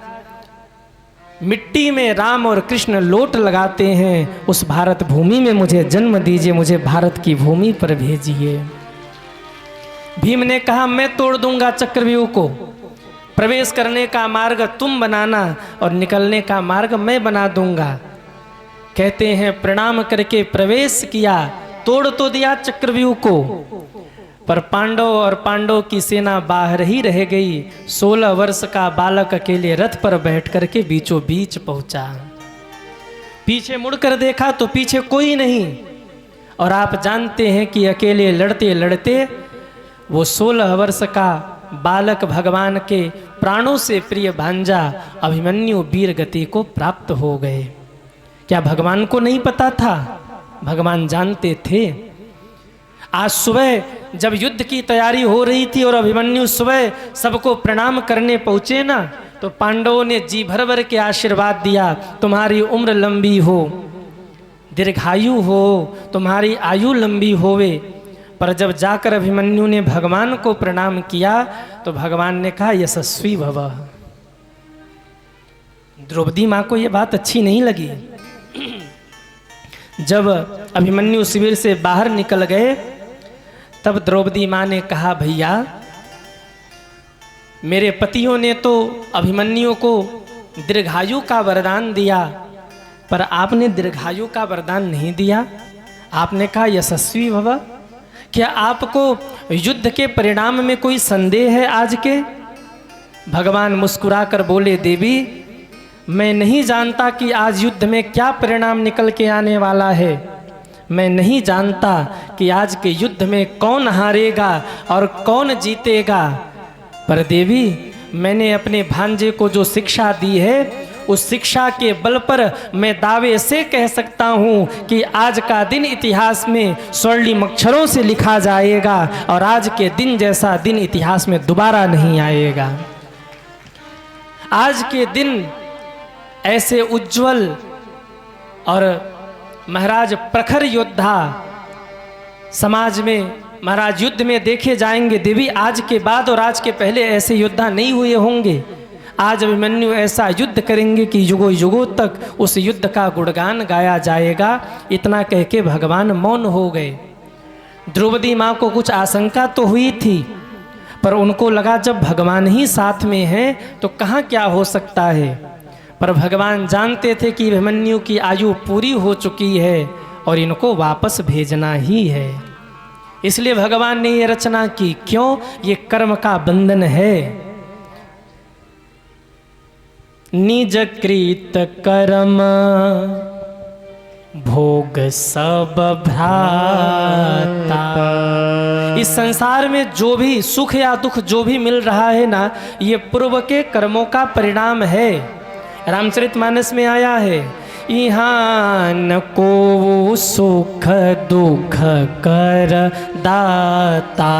मिट्टी में राम और कृष्ण लोट लगाते हैं, उस भारत भूमि में मुझे जन्म दीजिए, मुझे भारत की भूमि पर भेजिए। भीम ने कहा, मैं तोड़ दूंगा चक्रव्यूह को, प्रवेश करने का मार्ग तुम बनाना और निकलने का मार्ग मैं बना दूंगा। कहते हैं प्रणाम करके प्रवेश किया, तोड़ तो दिया चक्रव्यूह को, पर पांडव की सेना बाहर ही रह गई। 16 वर्ष का बालक अकेले रथ पर बैठ करके बीचों बीच पहुंचा। पीछे मुड़कर देखा तो पीछे कोई नहीं, और आप जानते हैं कि अकेले लड़ते लड़ते वो 16 वर्ष का बालक भगवान के प्राणों से प्रिय भांजा अभिमन्यु वीर गति को प्राप्त हो गए। क्या भगवान को नहीं पता था? भगवान जानते थे। आज सुबह जब युद्ध की तैयारी हो रही थी और अभिमन्यु सुबह सबको प्रणाम करने पहुंचे ना, तो पांडवों ने जी भर भर के आशीर्वाद दिया, तुम्हारी उम्र लंबी हो, दीर्घायु हो, तुम्हारी आयु लंबी होवे। पर जब जाकर अभिमन्यु ने भगवान को प्रणाम किया तो भगवान ने कहा, यशस्वी भव। द्रौपदी माँ को यह बात अच्छी नहीं लगी। जब अभिमन्यु शिविर से बाहर निकल गए तब द्रौपदी माँ ने कहा, भैया मेरे पतियों ने तो अभिमन्यु को दीर्घायु का वरदान दिया, पर आपने दीर्घायु का वरदान नहीं दिया। आपने कहा यशस्वी भव। क्या आपको युद्ध के परिणाम में कोई संदेह है आज के? भगवान मुस्कुराकर बोले, देवी मैं नहीं जानता कि आज युद्ध में क्या परिणाम निकल के आने वाला है। मैं नहीं जानता कि आज के युद्ध में कौन हारेगा और कौन जीतेगा, पर देवी मैंने अपने भांजे को जो शिक्षा दी है उस शिक्षा के बल पर मैं दावे से कह सकता हूँ कि आज का दिन इतिहास में स्वर्णिम अक्षरों से लिखा जाएगा और आज के दिन जैसा दिन इतिहास में दोबारा नहीं आएगा। आज के दिन ऐसे उज्जवल और महाराज प्रखर योद्धा समाज में महाराज युद्ध में देखे जाएंगे। देवी आज के बाद और आज के पहले ऐसे योद्धा नहीं हुए होंगे। आज अभिमन्यु ऐसा युद्ध करेंगे कि युगों युगों तक उस युद्ध का गुणगान गाया जाएगा। इतना कह के भगवान मौन हो गए। द्रौपदी माँ को कुछ आशंका तो हुई थी, पर उनको लगा जब भगवान ही साथ में हैं तो कहाँ क्या हो सकता है। पर भगवान जानते थे कि अभिमन्यु की आयु पूरी हो चुकी है और इनको वापस भेजना ही है। इसलिए भगवान ने ये रचना की। क्यों? ये कर्म का बंधन है। निज कृत कर्म भोग सब भ्राता। इस संसार में जो भी सुख या दुख जो भी मिल रहा है ना, ये पूर्व के कर्मों का परिणाम है। रामचरितमानस में आया है, यहाँ न को सुख दुख कर दाता।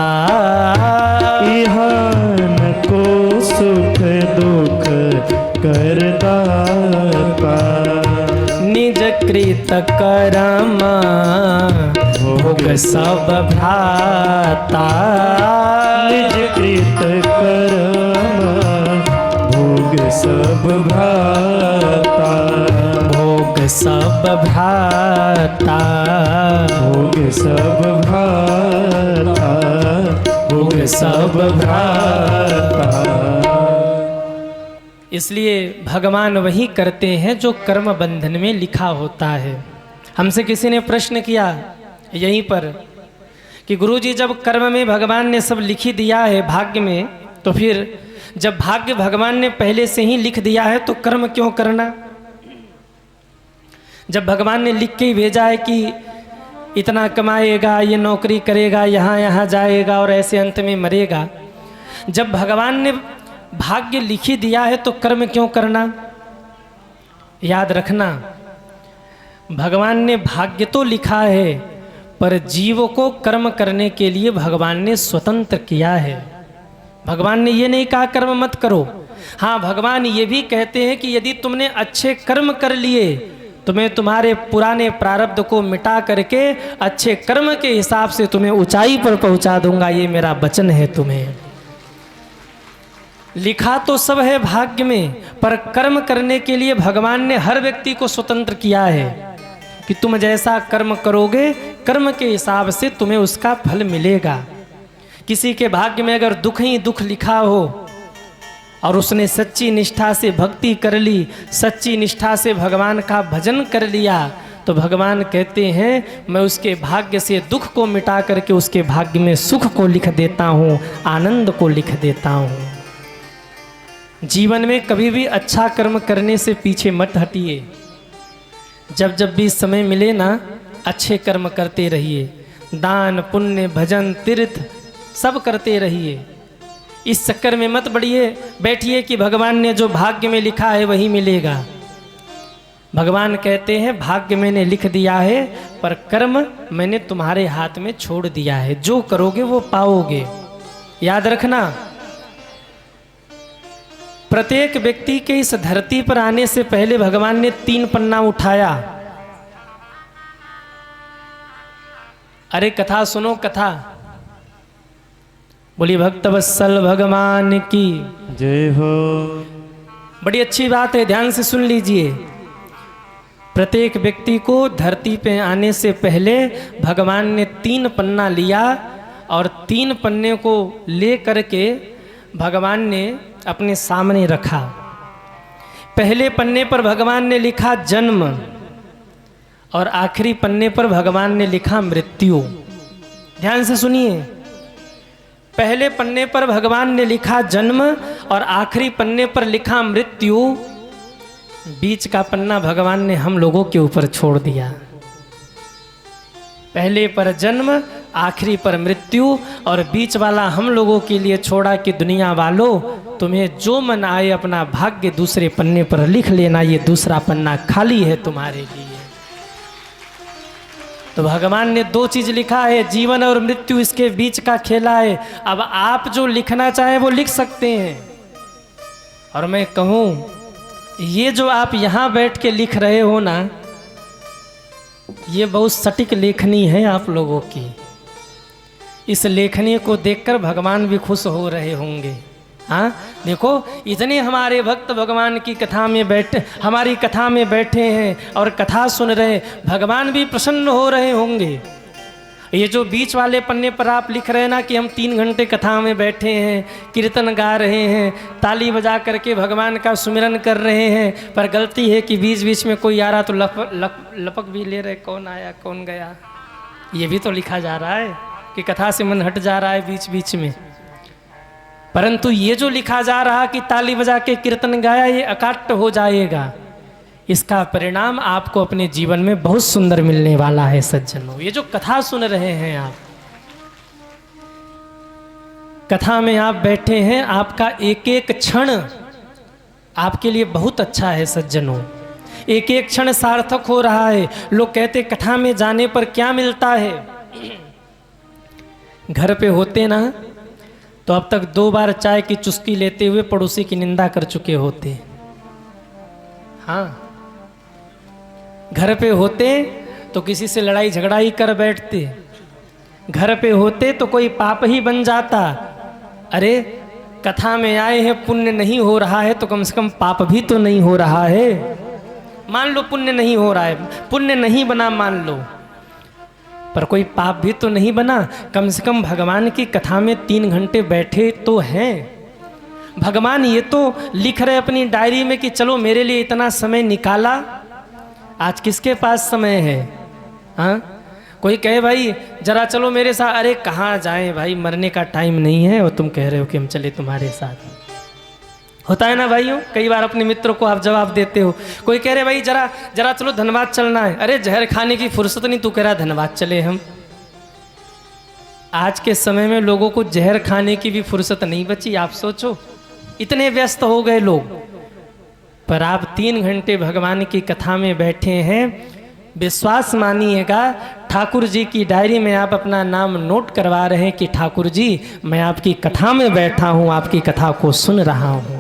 यहाँ न को सुख दुख कर दाता। निज कृत कर्म भोग सब भ्राता। निज कृत कर्म भोग सब भ्राता। भोग सब भ्राता। भोग सब भ्राता। भोग सब भ्राता। इसलिए भगवान वही करते हैं जो कर्म बंधन में लिखा होता है। हमसे किसी ने प्रश्न किया यहीं पर कि गुरुजी जब कर्म में भगवान ने सब लिख ही दिया है भाग्य में, तो फिर जब भाग्य भगवान ने पहले से ही लिख दिया है तो कर्म क्यों करना? जब भगवान ने लिख के ही भेजा है कि इतना कमाएगा, ये नौकरी करेगा, यहाँ यहाँ जाएगा और ऐसे अंत में मरेगा। जब भगवान ने भाग्य लिख ही दिया है तो कर्म क्यों करना? याद रखना, भगवान ने भाग्य तो लिखा है, पर जीव को कर्म करने के लिए भगवान ने स्वतंत्र किया है। भगवान ने ये नहीं कहा कर्म मत करो। हाँ, भगवान ये भी कहते हैं कि यदि तुमने अच्छे कर्म कर लिए तो मैं तुम्हारे पुराने प्रारब्ध को मिटा करके अच्छे कर्म के हिसाब से तुम्हें ऊंचाई पर पहुंचा दूंगा। ये मेरा वचन है तुम्हें। लिखा तो सब है भाग्य में, पर कर्म करने के लिए भगवान ने हर व्यक्ति को स्वतंत्र किया है कि तुम जैसा कर्म करोगे कर्म के हिसाब से तुम्हें उसका फल मिलेगा। किसी के भाग्य में अगर दुख ही दुख लिखा हो और उसने सच्ची निष्ठा से भक्ति कर ली, सच्ची निष्ठा से भगवान का भजन कर लिया, तो भगवान कहते हैं मैं उसके भाग्य से दुख को मिटा करके उसके भाग्य में सुख को लिख देता हूँ, आनंद को लिख देता हूँ। जीवन में कभी भी अच्छा कर्म करने से पीछे मत हटिए। जब जब भी समय मिले ना, अच्छे कर्म करते रहिए। दान पुण्य भजन तीर्थ सब करते रहिए। इस चक्कर में मत बैठिए कि भगवान ने जो भाग्य में लिखा है वही मिलेगा। भगवान कहते हैं भाग्य मैंने लिख दिया है, पर कर्म मैंने तुम्हारे हाथ में छोड़ दिया है। जो करोगे वो पाओगे। याद रखना, प्रत्येक व्यक्ति के इस धरती पर आने से पहले भगवान ने 3 पन्ना उठाया। अरे कथा सुनो, कथा। बोली भक्तवत्सल भगवान की जय हो। बड़ी अच्छी बात है, ध्यान से सुन लीजिए। प्रत्येक व्यक्ति को धरती पे आने से पहले भगवान ने 3 पन्ना लिया और 3 पन्ने को ले करके भगवान ने अपने सामने रखा। पहले पन्ने पर भगवान ने लिखा जन्म और आखिरी पन्ने पर भगवान ने लिखा मृत्यु। ध्यान से सुनिए, पहले पन्ने पर भगवान ने लिखा जन्म और आखिरी पन्ने पर लिखा मृत्यु। बीच का पन्ना भगवान ने हम लोगों के ऊपर छोड़ दिया। पहले पर जन्म, आखिरी पर मृत्यु और बीच वाला हम लोगों के लिए छोड़ा कि दुनिया वालों तुम्हें जो मन आए अपना भाग्य दूसरे पन्ने पर लिख लेना, ये दूसरा पन्ना खाली है तुम्हारे लिए। तो भगवान ने 2 चीज लिखा है, जीवन और मृत्यु, इसके बीच का खेला है। अब आप जो लिखना चाहें वो लिख सकते हैं। और मैं कहूँ, ये जो आप यहाँ बैठ के लिख रहे हो ना, ये बहुत सटीक लेखनी है आप लोगों की। इस लेखनी को देखकर भगवान भी खुश हो रहे होंगे। हाँ देखो, इतने हमारे भक्त भगवान की कथा में बैठे, हमारी कथा में बैठे हैं और कथा सुन रहे, भगवान भी प्रसन्न हो रहे होंगे। ये जो बीच वाले पन्ने पर आप लिख रहे हैं ना कि हम 3 घंटे कथा में बैठे हैं, कीर्तन गा रहे हैं, ताली बजा करके भगवान का सुमिरन कर रहे हैं, पर गलती है कि बीच बीच में कोई आ रहा तो लपक भी ले रहे, कौन आया कौन गया। ये भी तो लिखा जा रहा है कि कथा से मन हट जा रहा है बीच बीच में। परंतु ये जो लिखा जा रहा कि ताली बजा के कीर्तन गाया, ये अकाट्य हो जाएगा। इसका परिणाम आपको अपने जीवन में बहुत सुंदर मिलने वाला है सज्जनों। ये जो कथा सुन रहे हैं आप, कथा में आप बैठे हैं, आपका एक एक क्षण आपके लिए बहुत अच्छा है सज्जनों। एक एक क्षण सार्थक हो रहा है। लोग कहते कथा में जाने पर क्या मिलता है। घर पे होते ना तो अब तक 2 बार चाय की चुस्की लेते हुए पड़ोसी की निंदा कर चुके होते। हाँ, घर पे होते तो किसी से लड़ाई झगड़ा ही कर बैठते। घर पे होते तो कोई पाप ही बन जाता। अरे कथा में आए हैं, पुण्य नहीं हो रहा है तो कम से कम पाप भी तो नहीं हो रहा है। मान लो पुण्य नहीं हो रहा है, पुण्य नहीं बना मान लो, पर कोई पाप भी तो नहीं बना। कम से कम भगवान की कथा में 3 घंटे बैठे तो हैं। भगवान ये तो लिख रहे अपनी डायरी में कि चलो मेरे लिए इतना समय निकाला। आज किसके पास समय है? हाँ, कोई कहे भाई जरा चलो मेरे साथ, अरे कहाँ जाएं भाई, मरने का टाइम नहीं है और तुम कह रहे हो कि हम चले तुम्हारे साथ। होता है ना भाइयों, कई बार अपने मित्रों को आप जवाब देते हो। कोई कह रहे भाई जरा जरा चलो धनबाद चलना है, अरे जहर खाने की फुर्सत नहीं, तू कह रहा धनबाद चले हम। आज के समय में लोगों को जहर खाने की भी फुर्सत नहीं बची। आप सोचो, इतने व्यस्त हो गए लोग, पर आप 3 घंटे भगवान की कथा में बैठे हैं। विश्वास मानिएगा, ठाकुर जी की डायरी में आप अपना नाम नोट करवा रहे हैं कि ठाकुर जी मैं आपकी कथा में बैठा हूँ, आपकी कथा को सुन रहा हूँ।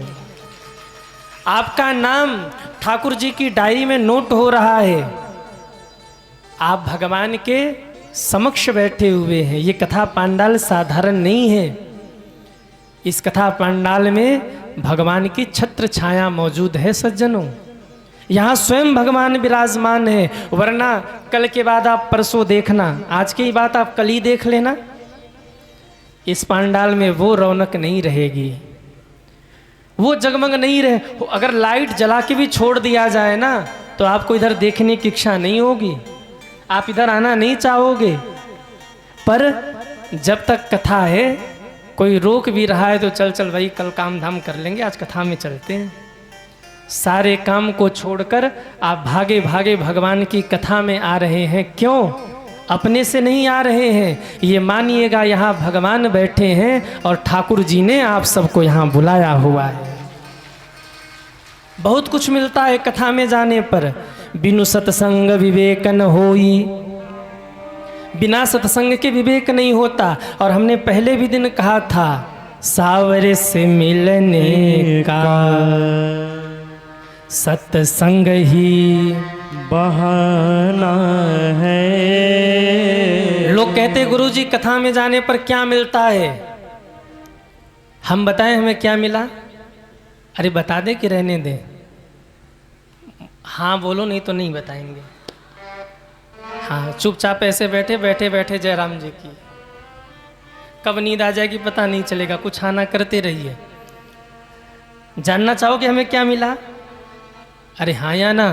आपका नाम ठाकुर जी की डायरी में नोट हो रहा है। आप भगवान के समक्ष बैठे हुए हैं। ये कथा पांडाल साधारण नहीं है। इस कथा पांडाल में भगवान की छत्र छाया मौजूद है सज्जनों। यहाँ स्वयं भगवान विराजमान है, वरना कल के बाद आप परसों देखना, आज की बात आप कल ही देख लेना, इस पांडाल में वो रौनक नहीं रहेगी, वो जगमग नहीं रहे। अगर लाइट जला के भी छोड़ दिया जाए ना तो आपको इधर देखने की इच्छा नहीं होगी, आप इधर आना नहीं चाहोगे। पर जब तक कथा है, कोई रोक भी रहा है तो चल चल भाई कल काम धाम कर लेंगे, आज कथा में चलते हैं। सारे काम को छोड़कर आप भागे भागे भगवान की कथा में आ रहे हैं। क्यों? अपने से नहीं आ रहे हैं, ये मानिएगा यहाँ भगवान बैठे हैं और ठाकुर जी ने आप सबको यहाँ बुलाया हुआ है। बहुत कुछ मिलता है कथा में जाने पर। बिनु सत्संग विवेक न होई, बिना सत्संग के विवेक नहीं होता। और हमने पहले भी दिन कहा था, सावरे से मिलने का सत्संग ही बहाना है। लोग कहते गुरुजी कथा में जाने पर क्या मिलता है, हम बताएं हमें क्या मिला। अरे बता दे कि रहने दे? हाँ बोलो, नहीं तो नहीं बताएंगे। हाँ, चुपचाप ऐसे बैठे बैठे बैठे जयराम जी की, कब नींद आ जाएगी पता नहीं चलेगा, कुछ आना करते रहिए। जानना चाहोगे हमें क्या मिला? अरे हाँ या ना,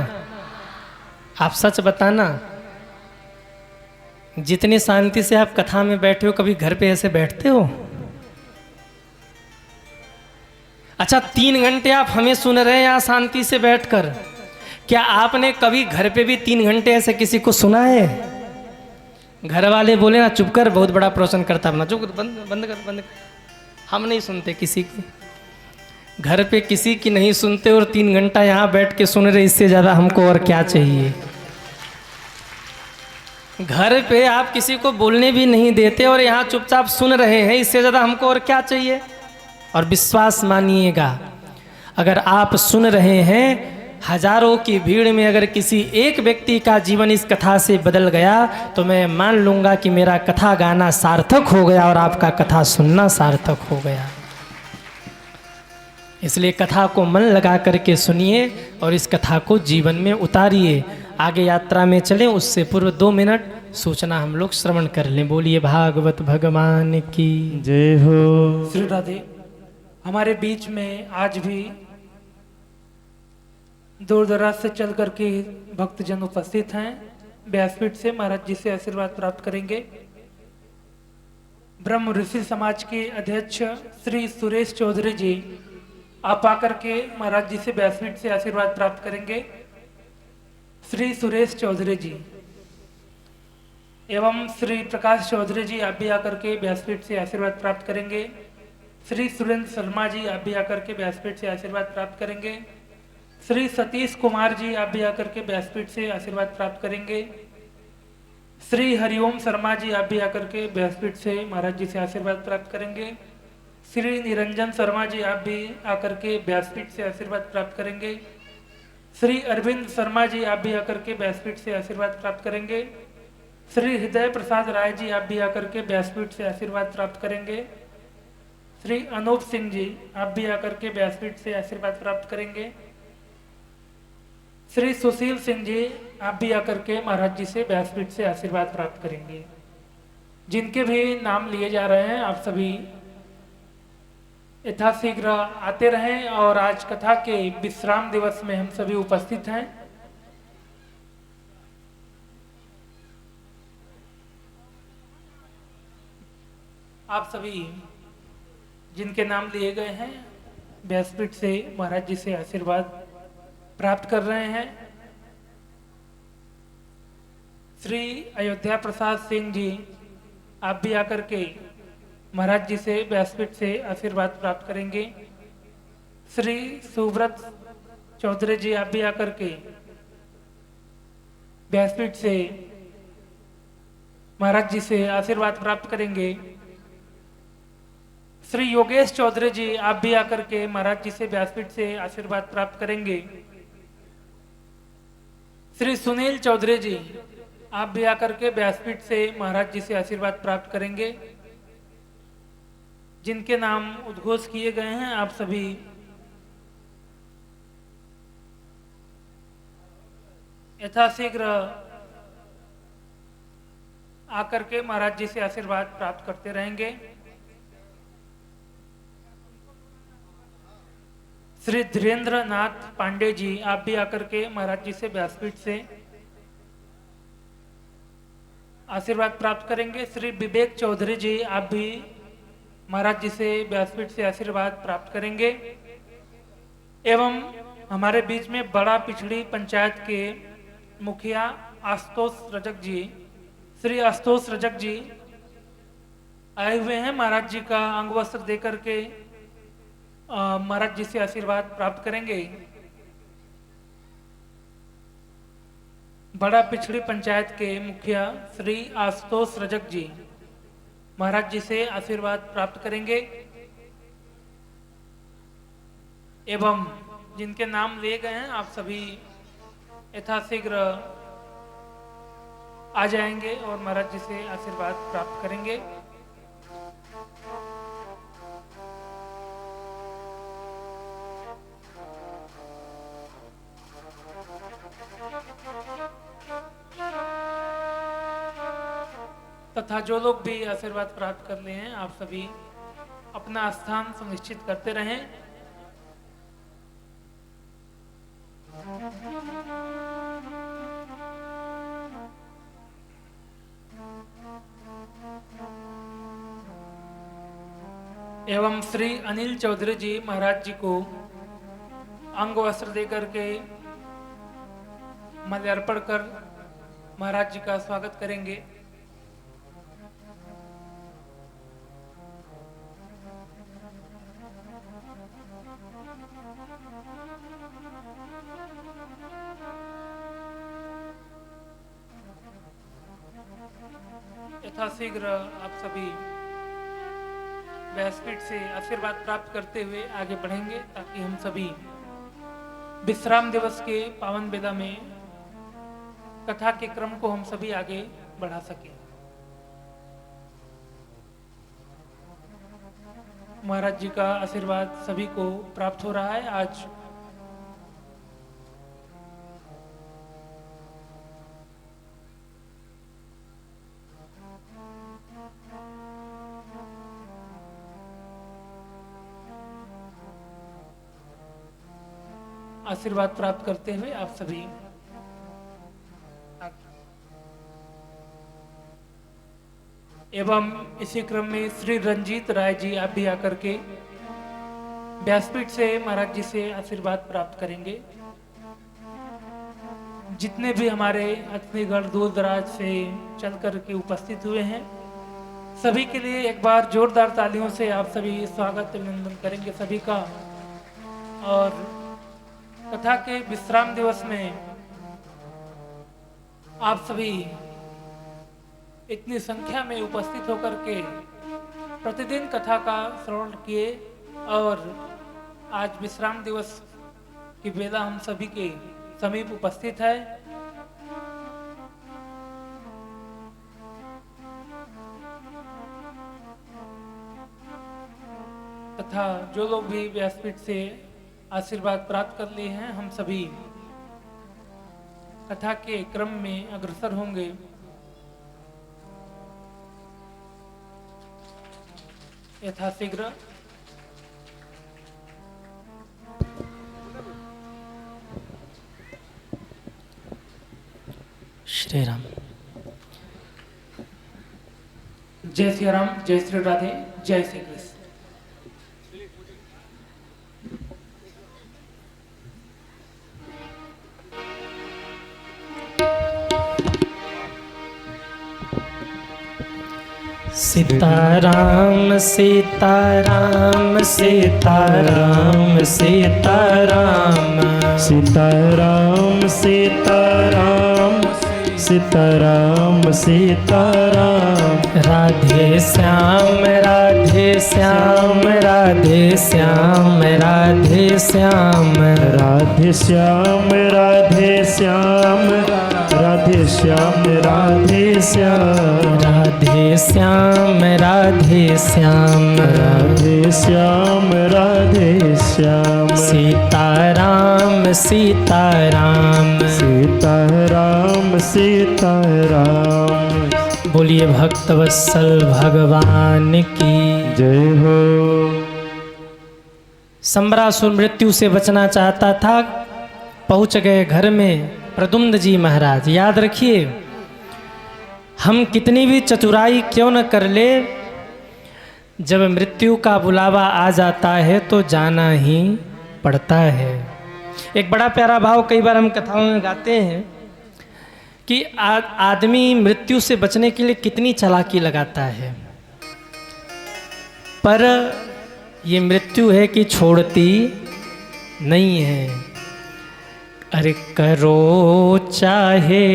आप सच बताना। जितनी शांति से आप कथा में बैठे हो, कभी घर पे ऐसे बैठते हो? अच्छा 3 घंटे आप हमें सुन रहे हैं यहाँ शांति से बैठकर, क्या आपने कभी घर पे भी 3 घंटे ऐसे किसी को सुना है? घर वाले बोले ना चुप कर, बहुत बड़ा प्रवचन करता अपना, चुप बंद बंद कर बंद कर। हम नहीं सुनते किसी की, घर पे किसी की नहीं सुनते और 3 घंटा यहाँ बैठ के सुन रहे, इससे ज़्यादा हमको और क्या चाहिए। घर पे आप किसी को बोलने भी नहीं देते और यहाँ चुपचाप सुन रहे हैं, इससे ज़्यादा हमको और क्या चाहिए। और विश्वास मानिएगा, अगर आप सुन रहे हैं हजारों की भीड़ में अगर किसी एक व्यक्ति का जीवन इस कथा से बदल गया तो मैं मान लूँगा कि मेरा कथा गाना सार्थक हो गया और आपका कथा सुनना सार्थक हो गया। इसलिए कथा को मन लगा करके सुनिए और इस कथा को जीवन में उतारिए। आगे यात्रा में चलें उससे पूर्व 2 मिनट सूचना हम लोग श्रवण कर लें। बोलिए भागवत भगवान की जय हो। श्री राधे। हमारे बीच में आज भी दूर दराज से चल करके भक्तजन उपस्थित हैं। व्यासपीठ से महाराज जी से आशीर्वाद प्राप्त करेंगे। ब्रह्म ऋषि समाज के अध्यक्ष श्री सुरेश चौधरी जी आप आकर के महाराज जी से व्यासपीठ से आशीर्वाद प्राप्त करेंगे। श्री सुरेश चौधरी जी एवं श्री प्रकाश चौधरी जी आप भी आकर के व्यासपीठ से आशीर्वाद प्राप्त करेंगे। श्री सुरेंद्र शर्मा जी आप भी आकर के व्यासपीठ से आशीर्वाद प्राप्त करेंगे। श्री सतीश कुमार जी आप भी आकर के व्यासपीठ से आशीर्वाद प्राप्त करेंगे। श्री हरिओम शर्मा जी आप भी आकर के व्यासपीठ से महाराज जी से आशीर्वाद प्राप्त करेंगे। श्री निरंजन शर्मा जी आप भी आकर के व्यासपीठ से आशीर्वाद प्राप्त करेंगे। श्री अरविंद शर्मा जी आप भी आकर के व्यासपीठ से आशीर्वाद प्राप्त करेंगे। श्री हृदय प्रसाद राय जी आप भी आकर के व्यासपीठ से आशीर्वाद प्राप्त करेंगे। श्री अनूप सिंह जी आप भी आकर के व्यासपीठ से आशीर्वाद प्राप्त करेंगे। श्री सुशील सिंह जी आप भी आकर के महाराज जी से व्यासपीठ से आशीर्वाद प्राप्त करेंगे। जिनके भी नाम लिए जा रहे हैं आप सभी यथाशीघ्र आते रहें और आज कथा के विश्राम दिवस में हम सभी उपस्थित हैं। आप सभी जिनके नाम लिए गए हैं व्यासपीठ से महाराज जी से आशीर्वाद प्राप्त कर रहे हैं। श्री अयोध्या प्रसाद सिंह जी आप भी आकर के महाराज जी से व्यासपीठ से आशीर्वाद प्राप्त करेंगे। श्री सुब्रत चौधरी जी आप भी आकर के व्यासपीठ से महाराज जी से आशीर्वाद प्राप्त करेंगे। श्री योगेश चौधरी जी आप भी आकर के महाराज जी से व्यासपीठ से आशीर्वाद प्राप्त करेंगे। श्री सुनील चौधरी जी आप भी आकर के व्यासपीठ से महाराज जी से आशीर्वाद प्राप्त करेंगे। जिनके नाम उद्घोष किए गए हैं आप सभी यथाशीघ्र आकर के महाराज जी से आशीर्वाद प्राप्त करते रहेंगे। श्री धीरेन्द्र नाथ पांडे जी आप भी आकर के महाराज जी से व्यासपीठ से आशीर्वाद प्राप्त करेंगे। श्री विवेक चौधरी जी आप भी महाराज जी से व्यासपीठ से आशीर्वाद प्राप्त करेंगे। एवं हमारे बीच में बड़ा पिछड़ी पंचायत के मुखिया आशुतोष रजक जी, श्री आशुतोष रजक जी आए हुए हैं। महाराज जी का अंग वस्त्र देकर के महाराज जी से आशीर्वाद प्राप्त करेंगे। बड़ा पिछड़ी पंचायत के मुखिया श्री आशुतोष रजक जी महाराज जी से आशीर्वाद प्राप्त करेंगे। एवं जिनके नाम लिए गए हैं आप सभी यथाशीघ्र आ जाएंगे और महाराज जी से आशीर्वाद प्राप्त करेंगे। तथा जो लोग भी आशीर्वाद प्राप्त कर लिए हैं आप सभी अपना स्थान सुनिश्चित करते रहें। एवं श्री अनिल चौधरी जी महाराज जी को अंग वस्त्र देकर के माल्यार्पण कर महाराज जी का स्वागत करेंगे। यथाशीघ्र आप सभी व्यासपीठ से आशीर्वाद प्राप्त करते हुए आगे बढ़ेंगे ताकि हम सभी विश्राम दिवस के पावन बेला में कथा के क्रम को हम सभी आगे बढ़ा सके। महाराज जी का आशीर्वाद सभी को प्राप्त हो रहा है। आज आशीर्वाद प्राप्त करते हुए आप सभी एवं इसी क्रम में श्री रंजीत राय जी आप भी आकर के व्यासपीठ से महाराज जी से आशीर्वाद प्राप्त करेंगे। जितने भी हमारे अतिथिगण दूर दराज से चल कर के उपस्थित हुए हैं, सभी के लिए एक बार जोरदार तालियों से आप सभी स्वागत अभिनंदन करेंगे सभी का। और कथा के विश्राम दिवस में आप सभी इतनी संख्या में उपस्थित होकर के प्रतिदिन कथा का श्रवण किए और आज विश्राम दिवस की बेला हम सभी के समीप उपस्थित है। तथा जो लोग भी व्यासपीठ से आशीर्वाद प्राप्त कर लिए हैं, हम सभी कथा के क्रम में अग्रसर होंगे। यथाशीघ्र श्री राम। जय श्री राम, जय श्री राधे, जय श्री कृष्ण। सीताराम सीताराम सीताराम सीताराम सीताराम सीताराम सीताराम सीताराम राधे श्याम राधे श्याम राधे श्याम राधे श्याम राधे श्याम राधे श्याम राधे श्याम राधे श्याम राधे श्याम राधे श्याम राधे श्याम राधे श्याम सीताराम सीताराम सीताराम सीताराम। बोलिए भक्तवत्सल भगवान की जय हो। सम्रासुर मृत्यु से बचना चाहता था, पहुंच गए घर में प्रद्युम्न जी महाराज। याद रखिए, हम कितनी भी चतुराई क्यों न कर ले, जब मृत्यु का बुलावा आ जाता है तो जाना ही पड़ता है। एक बड़ा प्यारा भाव कई बार हम कथाओं में गाते हैं कि आदमी मृत्यु से बचने के लिए कितनी चालाकी लगाता है, पर ये मृत्यु है कि छोड़ती नहीं है। अरे करो चाहे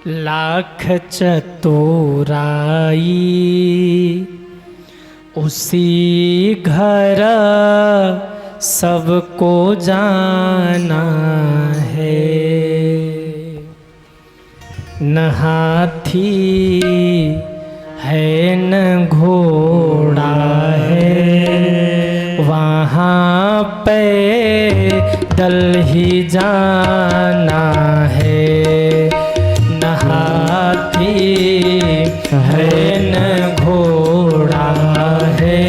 लाख चतुराई, उसी घर सबको जाना है। न हाथी है न घोड़ा है, वहाँ पैदल ही जाना है। न हाथी है न घोड़ा है,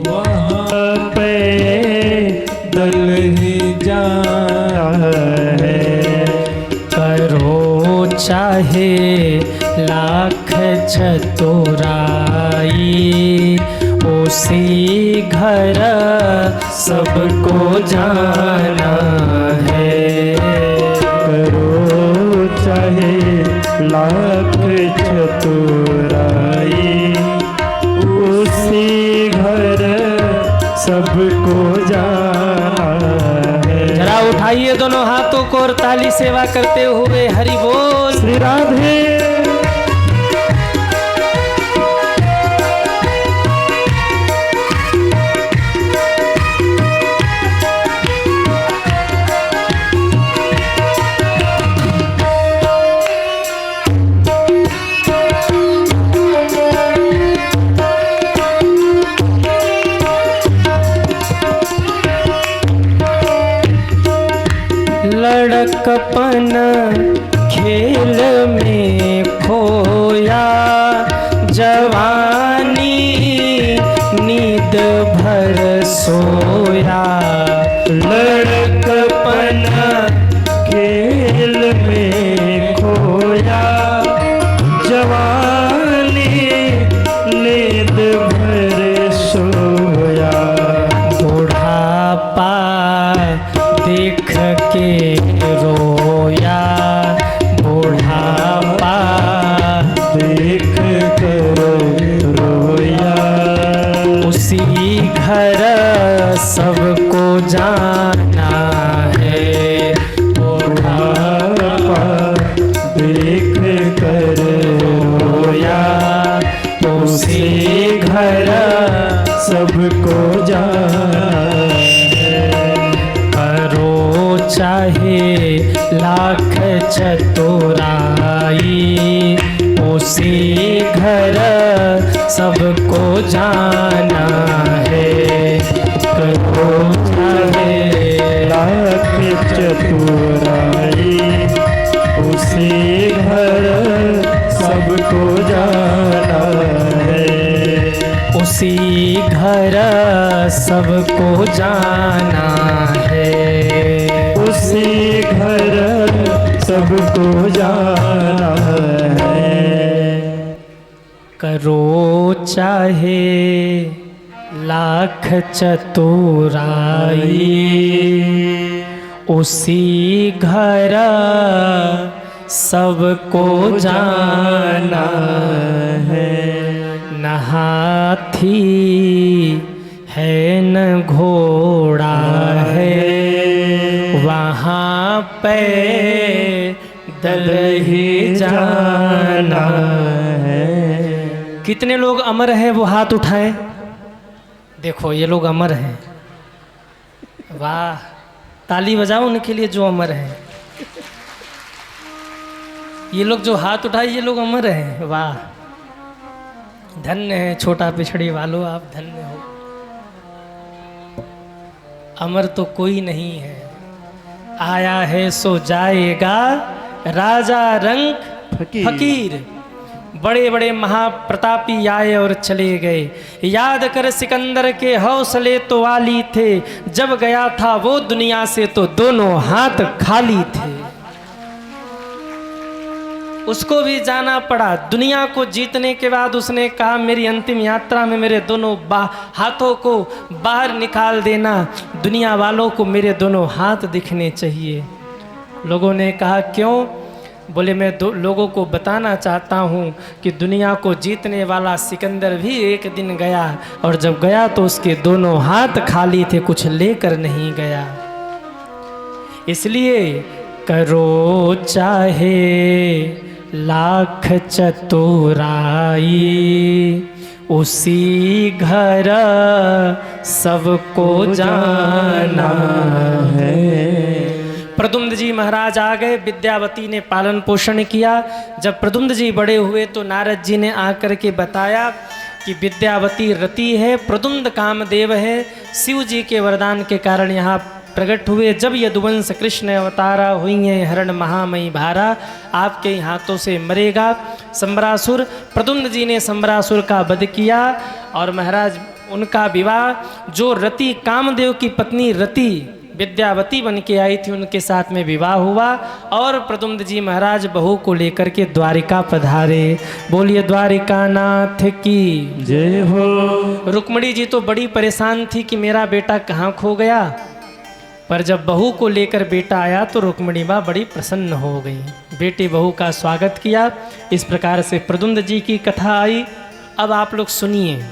वहाँ पैदल ही जाना है। करो चाहे लाख चतुराई, उसी घर सबको जाना है। करो चाहे लाख चतुराई, उसी घर सबको जाना है। जरा उठाइए दोनों हाथों को और ताली सेवा करते हुए हरि बोल। श्री राधे। लड़कपन खेल में खोया, जवानी नींद भर सोया। लड़कपन खेल में खोया, जवानी नींद भर सोया। बुढ़ापा देख के रोया, बुढ़ापा देख कर रोया। उसी घर सबको जाना है, बुढ़ापा देख कर रोया। उसी घर सबको जाना है। करो चाहे लाख चतुराई, उसी घर सबको जाना है। करो चाहे लाख चतुराई, उसी घर सबको जाना है। उसी घर सबको जाना है। उसी घर सबको जाना है। करो चाहे लाख चतुराई, उसी घर सबको जाना है। न हाथी है न घोड़ा है, वहाँ पे दल ही जाना है। कितने लोग अमर हैं वो हाथ उठाएं। देखो ये लोग अमर हैं, वाह, ताली बजाओ उनके लिए जो अमर हैं। ये लोग जो हाथ उठाए ये लोग अमर हैं, वाह, धन्य है छोटा पिछड़ी वालों, आप धन्य हो। अमर तो कोई नहीं है, आया है सो जाएगा, राजा रंग फकीर। बड़े बड़े महाप्रतापी आए और चले गए, याद कर सिकंदर के हौसले तो वाली थे, जब गया था वो दुनिया से तो दोनों हाथ खाली थे। उसको भी जाना पड़ा, दुनिया को जीतने के बाद उसने कहा मेरी अंतिम यात्रा में मेरे दोनों हाथों को बाहर निकाल देना, दुनिया वालों को मेरे दोनों हाथ दिखने चाहिए। लोगों ने कहा क्यों? बोले मैं लोगों को बताना चाहता हूँ कि दुनिया को जीतने वाला सिकंदर भी एक दिन गया, और जब गया तो उसके दोनों हाथ खाली थे, कुछ लेकर नहीं गया। इसलिए करो चाहे लाख चतुराई, उसी घर सबको जाना है। प्रद्युम्न जी महाराज आ गए, विद्यावती ने पालन पोषण किया। जब प्रद्युम्न जी बड़े हुए तो नारद जी ने आकर के बताया कि विद्यावती रति है, प्रद्युम्न कामदेव है, शिव जी के वरदान के कारण यहाँ प्रकट हुए। जब यदुवंश कृष्ण अवतारा हुई हैं, हरण महामयी भारा, आपके हाथों से मरेगा संबरासुर। प्रद्युम्न जी ने संबरासुर का वध किया और महाराज उनका विवाह, जो रति कामदेव की पत्नी रति विद्यावती बन के आई थी, उनके साथ में विवाह हुआ। और प्रद्युम्न जी महाराज बहू को लेकर के द्वारिका पधारे। बोलिए द्वारिका नाथ की जय हो। रुक्मणी जी तो बड़ी परेशान थी कि मेरा बेटा कहाँ खो गया, पर जब बहू को लेकर बेटा आया तो रुक्मणी माँ बड़ी प्रसन्न हो गई, बेटी बहू का स्वागत किया। इस प्रकार से प्रद्युम्न जी की कथा आई। अब आप लोग सुनिए,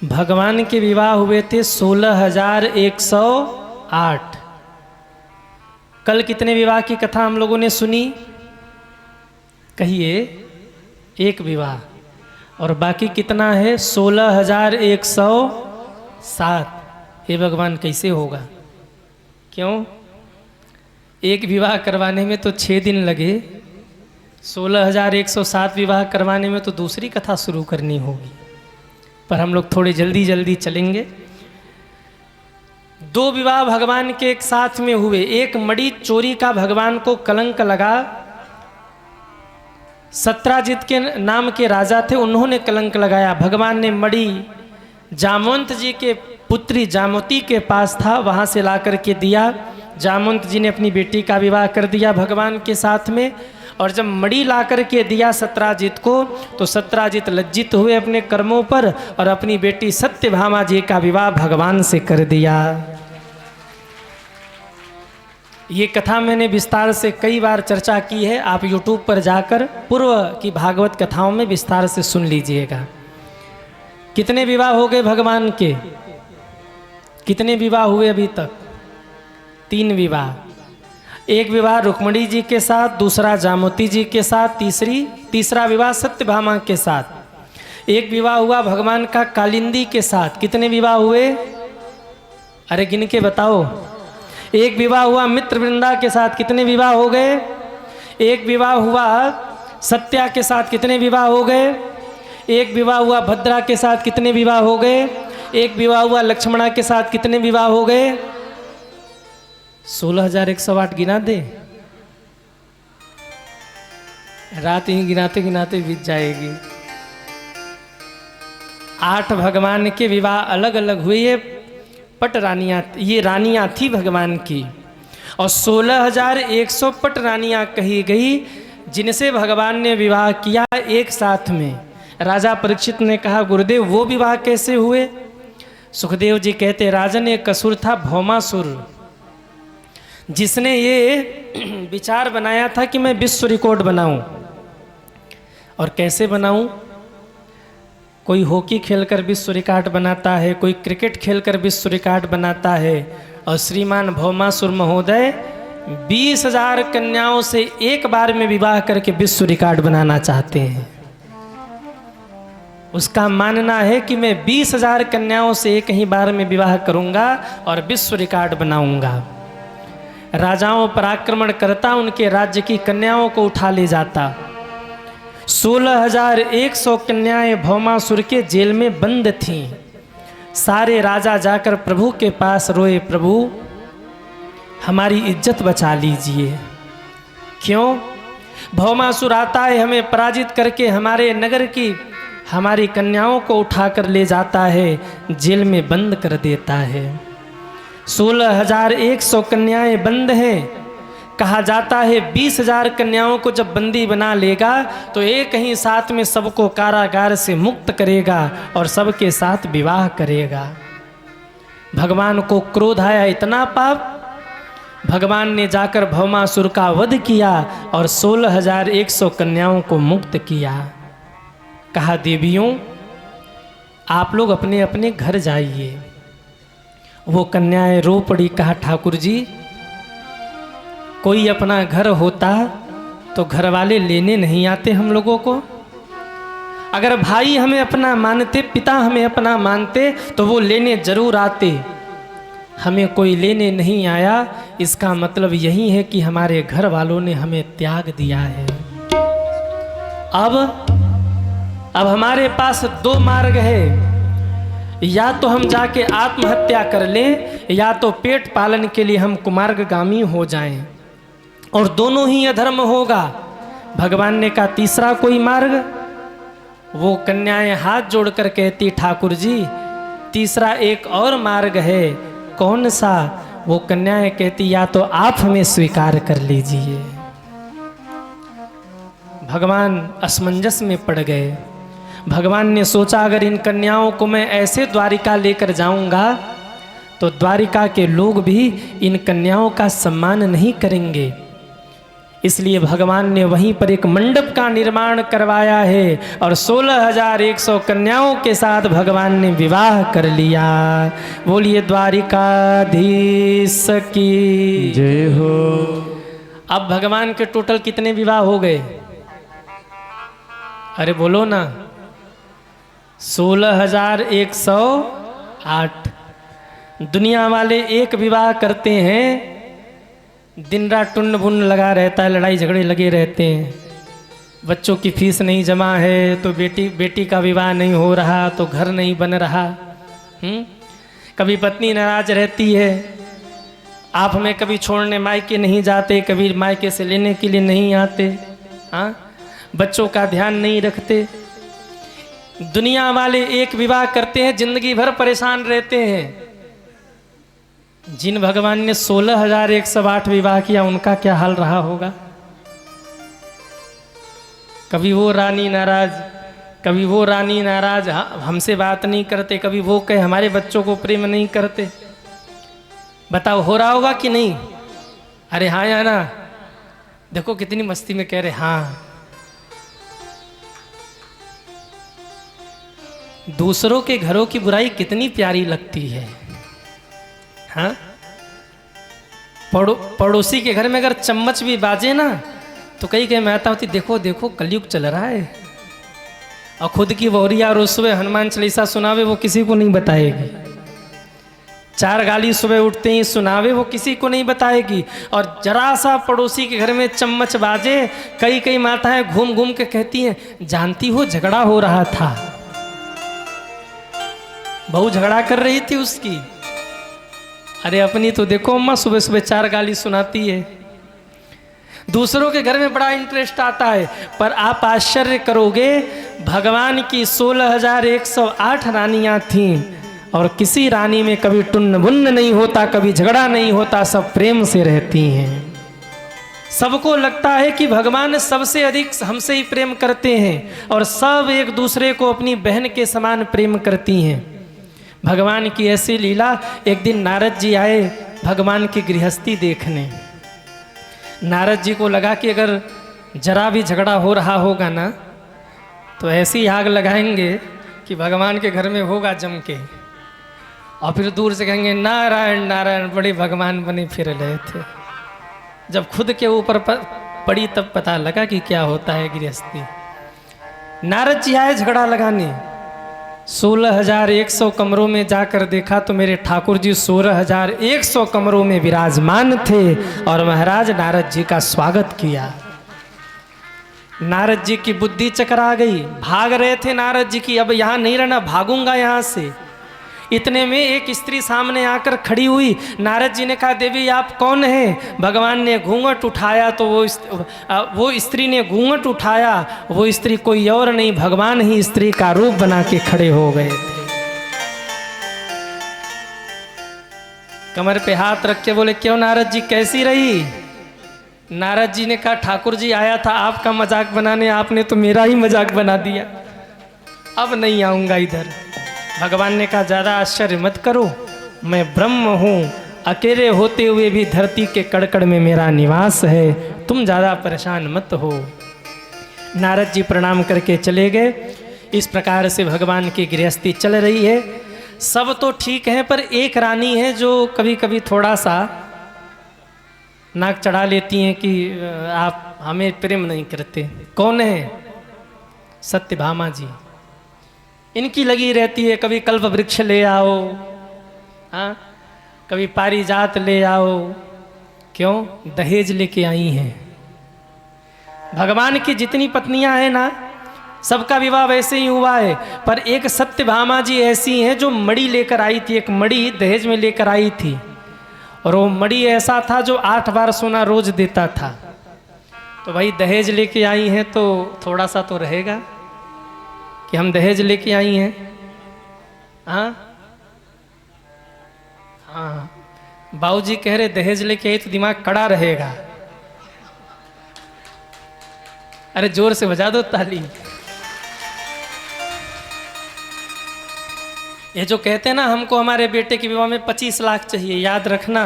भगवान के विवाह हुए थे 16,108। कल कितने विवाह की कथा हम लोगों ने सुनी? कहिए, एक विवाह, और बाकी कितना है? 16,107। हे भगवान कैसे होगा? क्यों? एक विवाह करवाने में तो 6 दिन लगे, 16,107 विवाह करवाने में तो दूसरी कथा शुरू करनी होगी। पर हम लोग थोड़े जल्दी जल्दी चलेंगे। दो विवाह भगवान के एक साथ में हुए। एक मणि चोरी का भगवान को कलंक लगा। सत्राजित के नाम के राजा थे, उन्होंने कलंक लगाया। भगवान ने मणि जामवंत जी के पुत्री जामवती के पास था, वहाँ से ला कर के दिया। जामवंत जी ने अपनी बेटी का विवाह कर दिया भगवान के साथ में। और जब मणि ला कर के दिया सत्राजित को, तो सत्राजित लज्जित हुए अपने कर्मों पर और अपनी बेटी सत्यभामा जी का विवाह भगवान से कर दिया। ये कथा मैंने विस्तार से कई बार चर्चा की है, आप YouTube पर जाकर पूर्व की भागवत कथाओं में विस्तार से सुन लीजिएगा। कितने विवाह हो गए भगवान के? कितने विवाह हुए अभी तक? 3 विवाह। एक विवाह रुक्मिणी जी के साथ, दूसरा जामवती जी के साथ, तीसरा विवाह सत्यभामा के साथ। एक विवाह हुआ भगवान का कालिंदी के साथ। कितने विवाह हुए? अरे गिन के बताओ। एक विवाह हुआ मित्रवृंदा के साथ। कितने विवाह हो गए? एक विवाह हुआ सत्या के साथ। कितने विवाह हो गए? एक विवाह हुआ भद्रा के साथ। कितने विवाह हो गए? एक विवाह हुआ लक्ष्मणा के साथ। कितने विवाह हो गए? 16,108 गिना दे। रात ही गिनाते गिनाते बीत जाएगी। 8 भगवान के विवाह अलग अलग हुए। ये पट रानियाँ, ये रानियाँ थी भगवान की। और 16,100 पट रानियाँ कही गई जिनसे भगवान ने विवाह किया एक साथ में। राजा परीक्षित ने कहा, गुरुदेव वो विवाह कैसे हुए? सुखदेव जी कहते, राजन एक असुर था भौमासुर, जिसने ये विचार बनाया था कि मैं विश्व रिकॉर्ड बनाऊं। और कैसे बनाऊं? कोई हॉकी खेलकर विश्व रिकॉर्ड बनाता है, कोई क्रिकेट खेलकर विश्व रिकॉर्ड बनाता है। और श्रीमान भौमासुर महोदय 20,000 कन्याओं से एक बार में विवाह करके विश्व रिकॉर्ड बनाना चाहते हैं। उसका मानना है कि मैं 20,000 कन्याओं से एक ही बार में विवाह करूंगा और विश्व रिकॉर्ड बनाऊंगा। राजाओं पर आक्रमण करता, उनके राज्य की कन्याओं को उठा ले जाता। 16,100 कन्याएं भौमासुर के जेल में बंद थीं। सारे राजा जाकर प्रभु के पास रोए, प्रभु हमारी इज्जत बचा लीजिए। क्यों? भौमासुर आता है, हमें पराजित करके हमारे नगर की हमारी कन्याओं को उठाकर ले जाता है, जेल में बंद कर देता है। 16,100 कन्याएं बंद हैं। कहा जाता है 20,000 कन्याओं को जब बंदी बना लेगा तो एक ही साथ में सबको कारागार से मुक्त करेगा और सबके साथ विवाह करेगा। भगवान को क्रोध आया, इतना पाप। भगवान ने जाकर भौमासुर का वध किया और 16,100 कन्याओं को मुक्त किया। कहा, देवियों आप लोग अपने अपने घर जाइए। वो कन्याएं रो पड़ी। कहा, ठाकुर जी कोई अपना घर होता तो घर वाले लेने नहीं आते हम लोगों को। अगर भाई हमें अपना मानते, पिता हमें अपना मानते तो वो लेने जरूर आते। हमें कोई लेने नहीं आया, इसका मतलब यही है कि हमारे घर वालों ने हमें त्याग दिया है। अब हमारे पास 2 मार्ग है, या तो हम जाके आत्महत्या कर लें या तो पेट पालन के लिए हम कुमार्गगामी हो जाएं, और दोनों ही अधर्म होगा। भगवान ने कहा तीसरा कोई मार्ग? वो कन्याएं हाथ जोड़कर कहती, ठाकुर जी तीसरा एक और मार्ग है। कौन सा? वो कन्याएं कहती, या तो आप हमें स्वीकार कर लीजिए। भगवान असमंजस में पड़ गए। भगवान ने सोचा, अगर इन कन्याओं को मैं ऐसे द्वारिका लेकर जाऊंगा तो द्वारिका के लोग भी इन कन्याओं का सम्मान नहीं करेंगे। इसलिए भगवान ने वहीं पर एक मंडप का निर्माण करवाया है और 16,100 कन्याओं के साथ भगवान ने विवाह कर लिया। बोलिए द्वारिकाधीश की जय हो। अब भगवान के टोटल कितने विवाह हो गए? अरे बोलो ना। 16,108। दुनिया वाले एक विवाह करते हैं, दिन रात टुन्न भुन्न लगा रहता है, लड़ाई झगड़े लगे रहते हैं। बच्चों की फीस नहीं जमा है तो बेटी का विवाह नहीं हो रहा तो घर नहीं बन रहा। कभी पत्नी नाराज रहती है, आप हमें कभी छोड़ने मायके नहीं जाते, कभी मायके से लेने के लिए नहीं आते, हाँ, बच्चों का ध्यान नहीं रखते। दुनिया वाले एक विवाह करते हैं, जिंदगी भर परेशान रहते हैं। जिन भगवान ने 16,108 विवाह किया, उनका क्या हाल रहा होगा। कभी वो रानी नाराज, कभी वो रानी नाराज, हमसे बात नहीं करते, कभी वो कहे हमारे बच्चों को प्रेम नहीं करते। बताओ हो रहा होगा कि नहीं। अरे हाँ या ना, देखो कितनी मस्ती में कह रहे हाँ। दूसरों के घरों की बुराई कितनी प्यारी लगती है, हाँ। पड़ोसी के घर में अगर चम्मच भी बाजे ना, तो कई कहीं महता होती, देखो देखो कलयुग चल रहा है। और खुद की वोरिया रोज सुबह हनुमान चालीसा सुनावे, वो किसी को नहीं बताएगी। 4 गाली सुबह उठते ही सुनावे, वो किसी को नहीं बताएगी। और जरा सा पड़ोसी के घर में चम्मच बाजे, कई कई माताएं घूम घूम के कहती हैं, जानती हो झगड़ा हो रहा था, बहू झगड़ा कर रही थी उसकी। अरे अपनी तो देखो अम्मा सुबह सुबह 4 गाली सुनाती है। दूसरों के घर में बड़ा इंटरेस्ट आता है, पर आप आश्चर्य करोगे, भगवान की 16,108 रानियां थीं और किसी रानी में कभी टुन्न बुन्न नहीं होता, कभी झगड़ा नहीं होता, सब प्रेम से रहती हैं। सबको लगता है कि भगवान सबसे अधिक हमसे ही प्रेम करते हैं और सब एक दूसरे को अपनी बहन के समान प्रेम करती हैं। भगवान की ऐसी लीला, एक दिन नारद जी आए भगवान की गृहस्थी देखने। नारद जी को लगा कि अगर जरा भी झगड़ा हो रहा होगा ना, तो ऐसी आग लगाएंगे कि भगवान के घर में होगा जम के, और फिर दूर से कहेंगे नारायण नारायण, बड़े भगवान बने फिर रहे थे। जब खुद के ऊपर पड़ी तब पता लगा कि क्या होता है गृहस्थी। नारद जी आए झगड़ा लगाने, 16,100 कमरों में जाकर देखा तो मेरे ठाकुर जी 16,100 कमरों में विराजमान थे और महाराज नारद जी का स्वागत किया। नारद जी की बुद्धि चकरा गई, भाग रहे थे नारद जी की, अब यहाँ नहीं रहना, भागूंगा यहाँ से। इतने में एक स्त्री सामने आकर खड़ी हुई। नारद जी ने कहा, देवी आप कौन हैं? भगवान ने घूंघट उठाया तो वो स्त्री ने घूंघट उठाया, वो स्त्री कोई और नहीं, भगवान ही स्त्री का रूप बना के खड़े हो गए थे। कमर पे हाथ रख के बोले, क्यों नारद जी कैसी रही? नारद जी ने कहा, ठाकुर जी आया था आपका मजाक बनाने, आपने तो मेरा ही मजाक बना दिया, अब नहीं आऊंगा इधर। भगवान ने कहा, ज़्यादा आश्चर्य मत करो, मैं ब्रह्म हूँ, अकेले होते हुए भी धरती के कड़कड़ में मेरा निवास है, तुम ज़्यादा परेशान मत हो। नारद जी प्रणाम करके चले गए। इस प्रकार से भगवान की गृहस्थी चल रही है। सब तो ठीक है, पर एक रानी है जो कभी कभी थोड़ा सा नाक चढ़ा लेती हैं कि आप हमें प्रेम नहीं करते। कौन है? सत्यभामा जी। इनकी लगी रहती है, कभी कल्प वृक्ष ले आओ, हाँ, कभी पारिजात ले आओ। क्यों? दहेज लेके आई हैं। भगवान की जितनी पत्नियां हैं ना, सबका विवाह वैसे ही हुआ है, पर एक सत्यभामा जी ऐसी हैं जो मणि लेकर आई थी, एक मणि दहेज में लेकर आई थी, और वो मणि ऐसा था जो 8 बार सोना रोज देता था। तो भाई दहेज लेके आई हैं तो थोड़ा सा तो रहेगा कि हम दहेज लेके आई हैं। हाँ हाँ, बाबूजी कह रहे दहेज लेके आई तो दिमाग कड़ा रहेगा। अरे जोर से बजा दो ताली। ये जो कहते हैं ना, हमको हमारे बेटे के विवाह में 25 लाख चाहिए, याद रखना,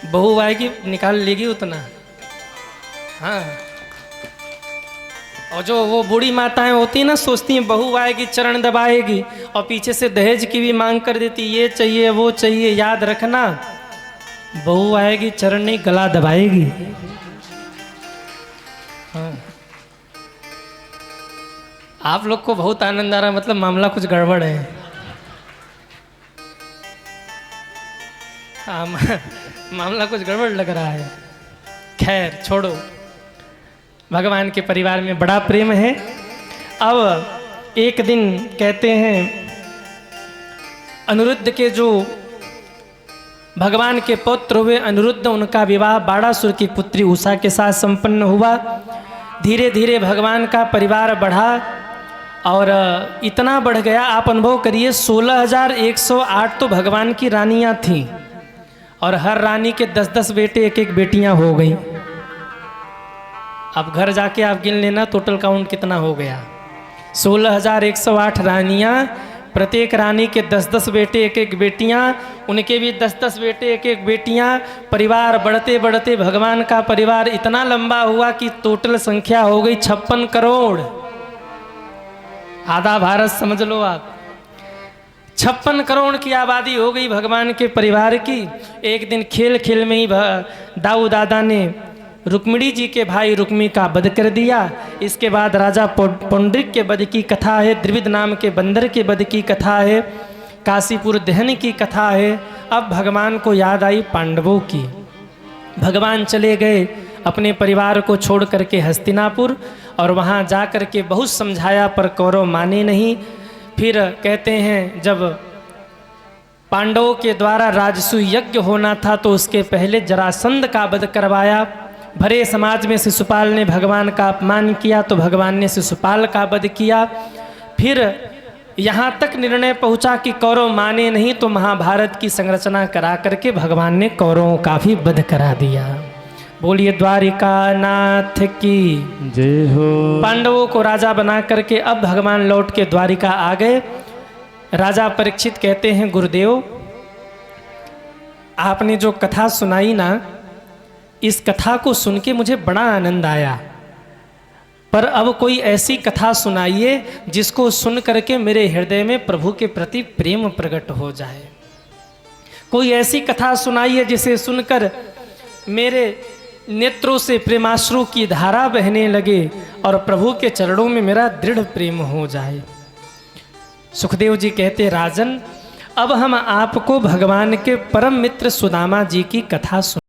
बहू आएगी निकाल लेगी उतना। हाँ, और जो वो बूढ़ी माताएं होती हैं ना, सोचती हैं बहू आएगी चरण दबाएगी, और पीछे से दहेज की भी मांग कर देती, ये चाहिए वो चाहिए। याद रखना, बहू आएगी चरण नहीं गला दबाएगी। हाँ, आप लोग को बहुत आनंद आ रहा है, मतलब मामला कुछ गड़बड़ है। हाँ, मामला कुछ गड़बड़ लग रहा है। खैर छोड़ो, भगवान के परिवार में बड़ा प्रेम है। अब एक दिन कहते हैं अनिरुद्ध के जो भगवान के पुत्र हुए अनिरुद्ध, उनका विवाह बाणासुर की पुत्री उषा के साथ संपन्न हुआ। धीरे धीरे भगवान का परिवार बढ़ा और इतना बढ़ गया, आप अनुभव करिए 16,108 तो भगवान की रानियां थीं और हर रानी के 10-10 बेटे, एक एक बेटियां हो गई। अब घर जाके आप गिन लेना टोटल काउंट कितना हो गया। 16,108 रानियां, प्रत्येक रानी के 10-10 बेटे, एक एक बेटियां, उनके भी 10-10 बेटे, एक एक बेटियां। परिवार बढ़ते बढ़ते भगवान का परिवार इतना लंबा हुआ कि टोटल संख्या हो गई 56 करोड़। आधा भारत समझ लो आप। 56 करोड़ की आबादी हो गई भगवान के परिवार की। एक दिन खेल खेल में ही दाऊ दादा ने रुक्मिणी जी के भाई रुक्मी का वध कर दिया। इसके बाद राजा पौंड्रिक के वध की कथा है, द्रविद नाम के बंदर के वध की कथा है, काशीपुर दहन की कथा है। अब भगवान को याद आई पांडवों की। भगवान चले गए अपने परिवार को छोड़ करके हस्तिनापुर और वहाँ जा कर के बहुत समझाया पर कौरव माने नहीं। फिर कहते हैं जब पांडवों के द्वारा राजसूय यज्ञ होना था तो उसके पहले जरासंध का वध करवाया। भरे समाज में शिशुपाल ने भगवान का अपमान किया तो भगवान ने शिशुपाल का वध किया। फिर यहाँ तक निर्णय पहुँचा कि कौरव माने नहीं तो महाभारत की संरचना करा करके भगवान ने कौरवों का भी वध करा दिया। बोलिए द्वारिका नाथ की जय हो। पांडवों को राजा बना करके अब भगवान लौट के द्वारिका आ गए। राजा परीक्षित कहते हैं गुरुदेव, आपने जो कथा सुनाई ना, इस कथा को सुन के मुझे बड़ा आनंद आया, पर अब कोई ऐसी कथा सुनाइए जिसको सुन करके मेरे हृदय में प्रभु के प्रति प्रेम प्रकट हो जाए। कोई ऐसी कथा सुनाइए जिसे सुनकर मेरे नेत्रों से प्रेमाश्रु की धारा बहने लगे और प्रभु के चरणों में मेरा दृढ़ प्रेम हो जाए। सुखदेव जी कहते, राजन अब हम आपको भगवान के परम मित्र सुदामा जी की कथा सुन